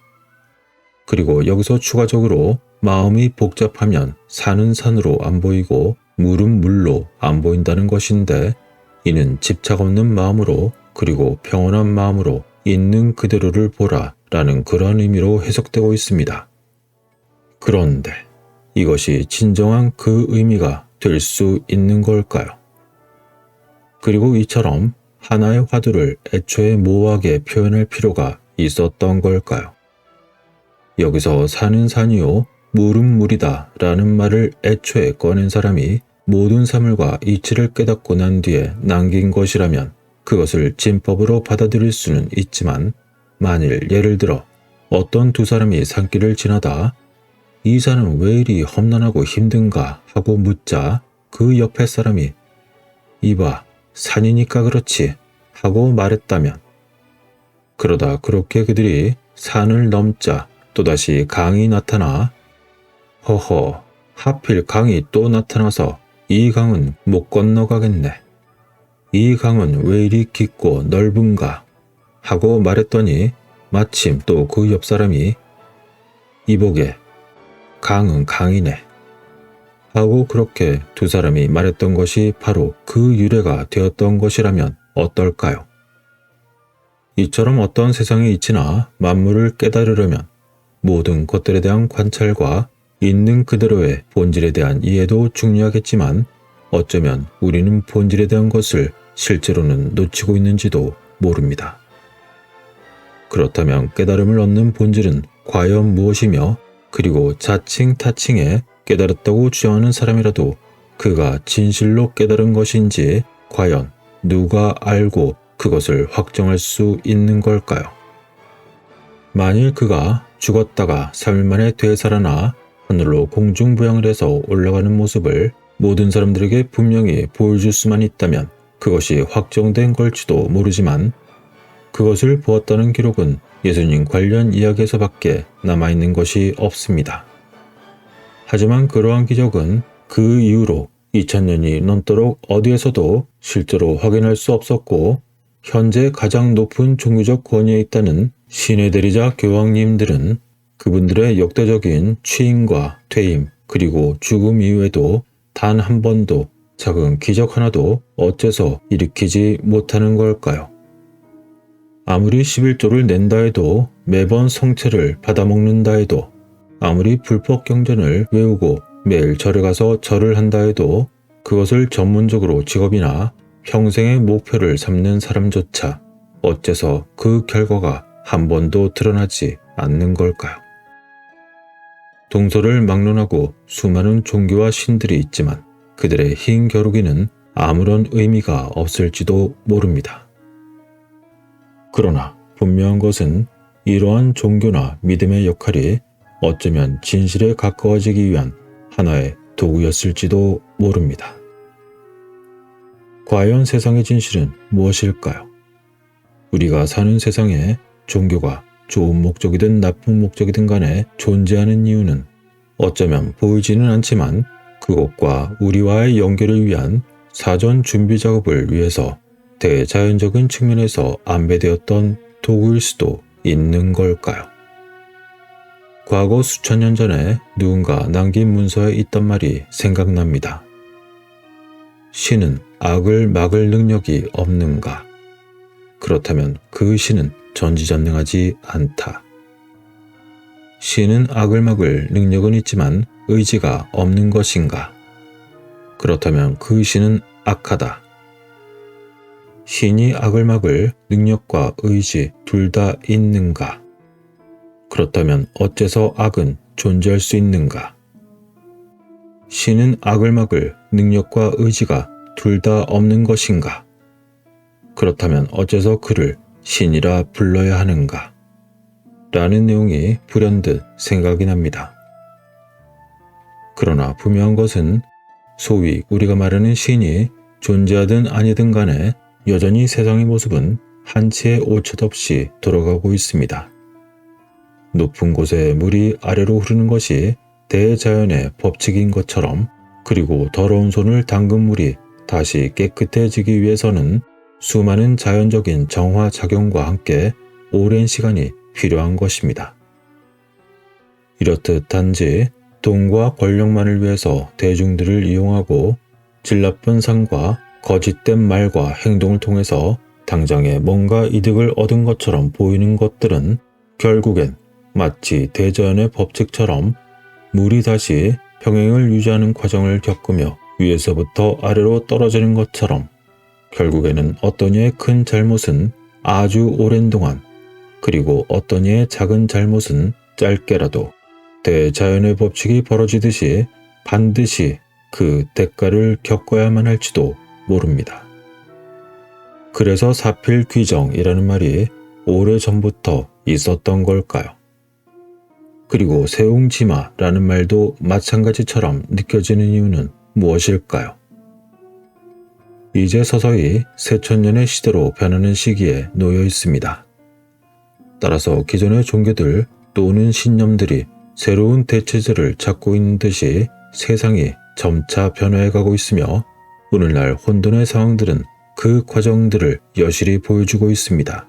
그리고 여기서 추가적으로 마음이 복잡하면 산은 산으로 안 보이고 물은 물로 안 보인다는 것인데, 이는 집착 없는 마음으로 그리고 평온한 마음으로 있는 그대로를 보라 라는 그런 의미로 해석되고 있습니다. 그런데 이것이 진정한 그 의미가 될 수 있는 걸까요? 그리고 이처럼 하나의 화두를 애초에 모호하게 표현할 필요가 있었던 걸까요? 여기서 산은 산이요 물은 물이다 라는 말을 애초에 꺼낸 사람이 모든 사물과 이치를 깨닫고 난 뒤에 남긴 것이라면 그것을 진법으로 받아들일 수는 있지만, 만일 예를 들어 어떤 두 사람이 산길을 지나다 이 산은 왜 이리 험난하고 힘든가 하고 묻자 그 옆에 사람이 이봐 산이니까 그렇지 하고 말했다면, 그러다 그렇게 그들이 산을 넘자 또다시 강이 나타나 허허 하필 강이 또 나타나서 이 강은 못 건너가겠네. 이 강은 왜 이리 깊고 넓은가 하고 말했더니 마침 또 그 옆 사람이 이보게 강은 강이네 하고 그렇게 두 사람이 말했던 것이 바로 그 유래가 되었던 것이라면 어떨까요? 이처럼 어떤 세상의 이치나 만물을 깨달으려면 모든 것들에 대한 관찰과 있는 그대로의 본질에 대한 이해도 중요하겠지만, 어쩌면 우리는 본질에 대한 것을 실제로는 놓치고 있는지도 모릅니다. 그렇다면 깨달음을 얻는 본질은 과연 무엇이며, 그리고 자칭 타칭에 깨달았다고 주장하는 사람이라도 그가 진실로 깨달은 것인지 과연 누가 알고 그것을 확정할 수 있는 걸까요? 만일 그가 죽었다가 3일 만에 되살아나 하늘로 공중부양을 해서 올라가는 모습을 모든 사람들에게 분명히 보여줄 수만 있다면 그것이 확정된 걸지도 모르지만, 그것을 보았다는 기록은 예수님 관련 이야기에서밖에 남아있는 것이 없습니다. 하지만 그러한 기적은 그 이후로 2000년이 넘도록 어디에서도 실제로 확인할 수 없었고, 현재 가장 높은 종교적 권위에 있다는 신의 대리자 교황님들은 그분들의 역대적인 취임과 퇴임 그리고 죽음 이후에도 단 한 번도 작은 기적 하나도 어째서 일으키지 못하는 걸까요? 아무리 11조를 낸다 해도, 매번 성체를 받아먹는다 해도, 아무리 불법 경전을 외우고 매일 절에 가서 절을 한다 해도 그것을 전문적으로 직업이나 평생의 목표를 삼는 사람조차 어째서 그 결과가 한 번도 드러나지 않는 걸까요? 동서를 막론하고 수많은 종교와 신들이 있지만 그들의 흰 겨루기는 아무런 의미가 없을지도 모릅니다. 그러나 분명한 것은 이러한 종교나 믿음의 역할이 어쩌면 진실에 가까워지기 위한 하나의 도구였을지도 모릅니다. 과연 세상의 진실은 무엇일까요? 우리가 사는 세상에 종교가 좋은 목적이든 나쁜 목적이든 간에 존재하는 이유는 어쩌면 보이지는 않지만 그것과 우리와의 연결을 위한 사전 준비 작업을 위해서 대자연적인 측면에서 안배되었던 도구일 수도 있는 걸까요? 과거 수천 년 전에 누군가 남긴 문서에 있던 말이 생각납니다. 신은 악을 막을 능력이 없는가? 그렇다면 그 신은 전지전능하지 않다. 신은 악을 막을 능력은 있지만 의지가 없는 것인가? 그렇다면 그 신은 악하다. 신이 악을 막을 능력과 의지 둘 다 있는가? 그렇다면 어째서 악은 존재할 수 있는가? 신은 악을 막을 능력과 의지가 둘 다 없는 것인가? 그렇다면 어째서 그를 신이라 불러야 하는가? 라는 내용이 불현듯 생각이 납니다. 그러나 분명한 것은 소위 우리가 말하는 신이 존재하든 아니든 간에 여전히 세상의 모습은 한치의 오차도 없이 돌아가고 있습니다. 높은 곳에 물이 아래로 흐르는 것이 대자연의 법칙인 것처럼, 그리고 더러운 손을 담근 물이 다시 깨끗해지기 위해서는 수많은 자연적인 정화작용과 함께 오랜 시간이 필요한 것입니다. 이렇듯 단지 돈과 권력만을 위해서 대중들을 이용하고 질 나쁜 상과 거짓된 말과 행동을 통해서 당장에 뭔가 이득을 얻은 것처럼 보이는 것들은 결국엔 마치 대자연의 법칙처럼 물이 다시 평행을 유지하는 과정을 겪으며 위에서부터 아래로 떨어지는 것처럼 결국에는 어떤 이의 큰 잘못은 아주 오랜 동안, 그리고 어떤 이의 작은 잘못은 짧게라도 대자연의 법칙이 벌어지듯이 반드시 그 대가를 겪어야만 할지도 모릅니다. 그래서 사필귀정이라는 말이 오래전부터 있었던 걸까요? 그리고 세웅지마라는 말도 마찬가지처럼 느껴지는 이유는 무엇일까요? 이제 서서히 새천년의 시대로 변하는 시기에 놓여 있습니다. 따라서 기존의 종교들 또는 신념들이 새로운 대체제를 찾고 있는 듯이 세상이 점차 변화해가고 있으며, 오늘날 혼돈의 상황들은 그 과정들을 여실히 보여주고 있습니다.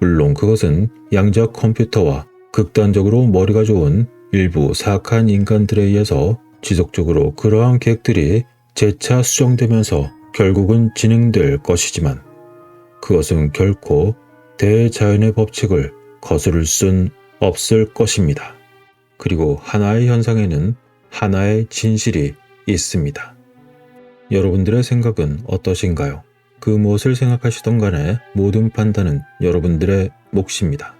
물론 그것은 양자 컴퓨터와 극단적으로 머리가 좋은 일부 사악한 인간들에 의해서 지속적으로 그러한 계획들이 재차 수정되면서 결국은 진행될 것이지만, 그것은 결코 대자연의 법칙을 거스를 순 없을 것입니다. 그리고 하나의 현상에는 하나의 진실이 있습니다. 여러분들의 생각은 어떠신가요? 그 무엇을 생각하시던 간에 모든 판단은 여러분들의 몫입니다.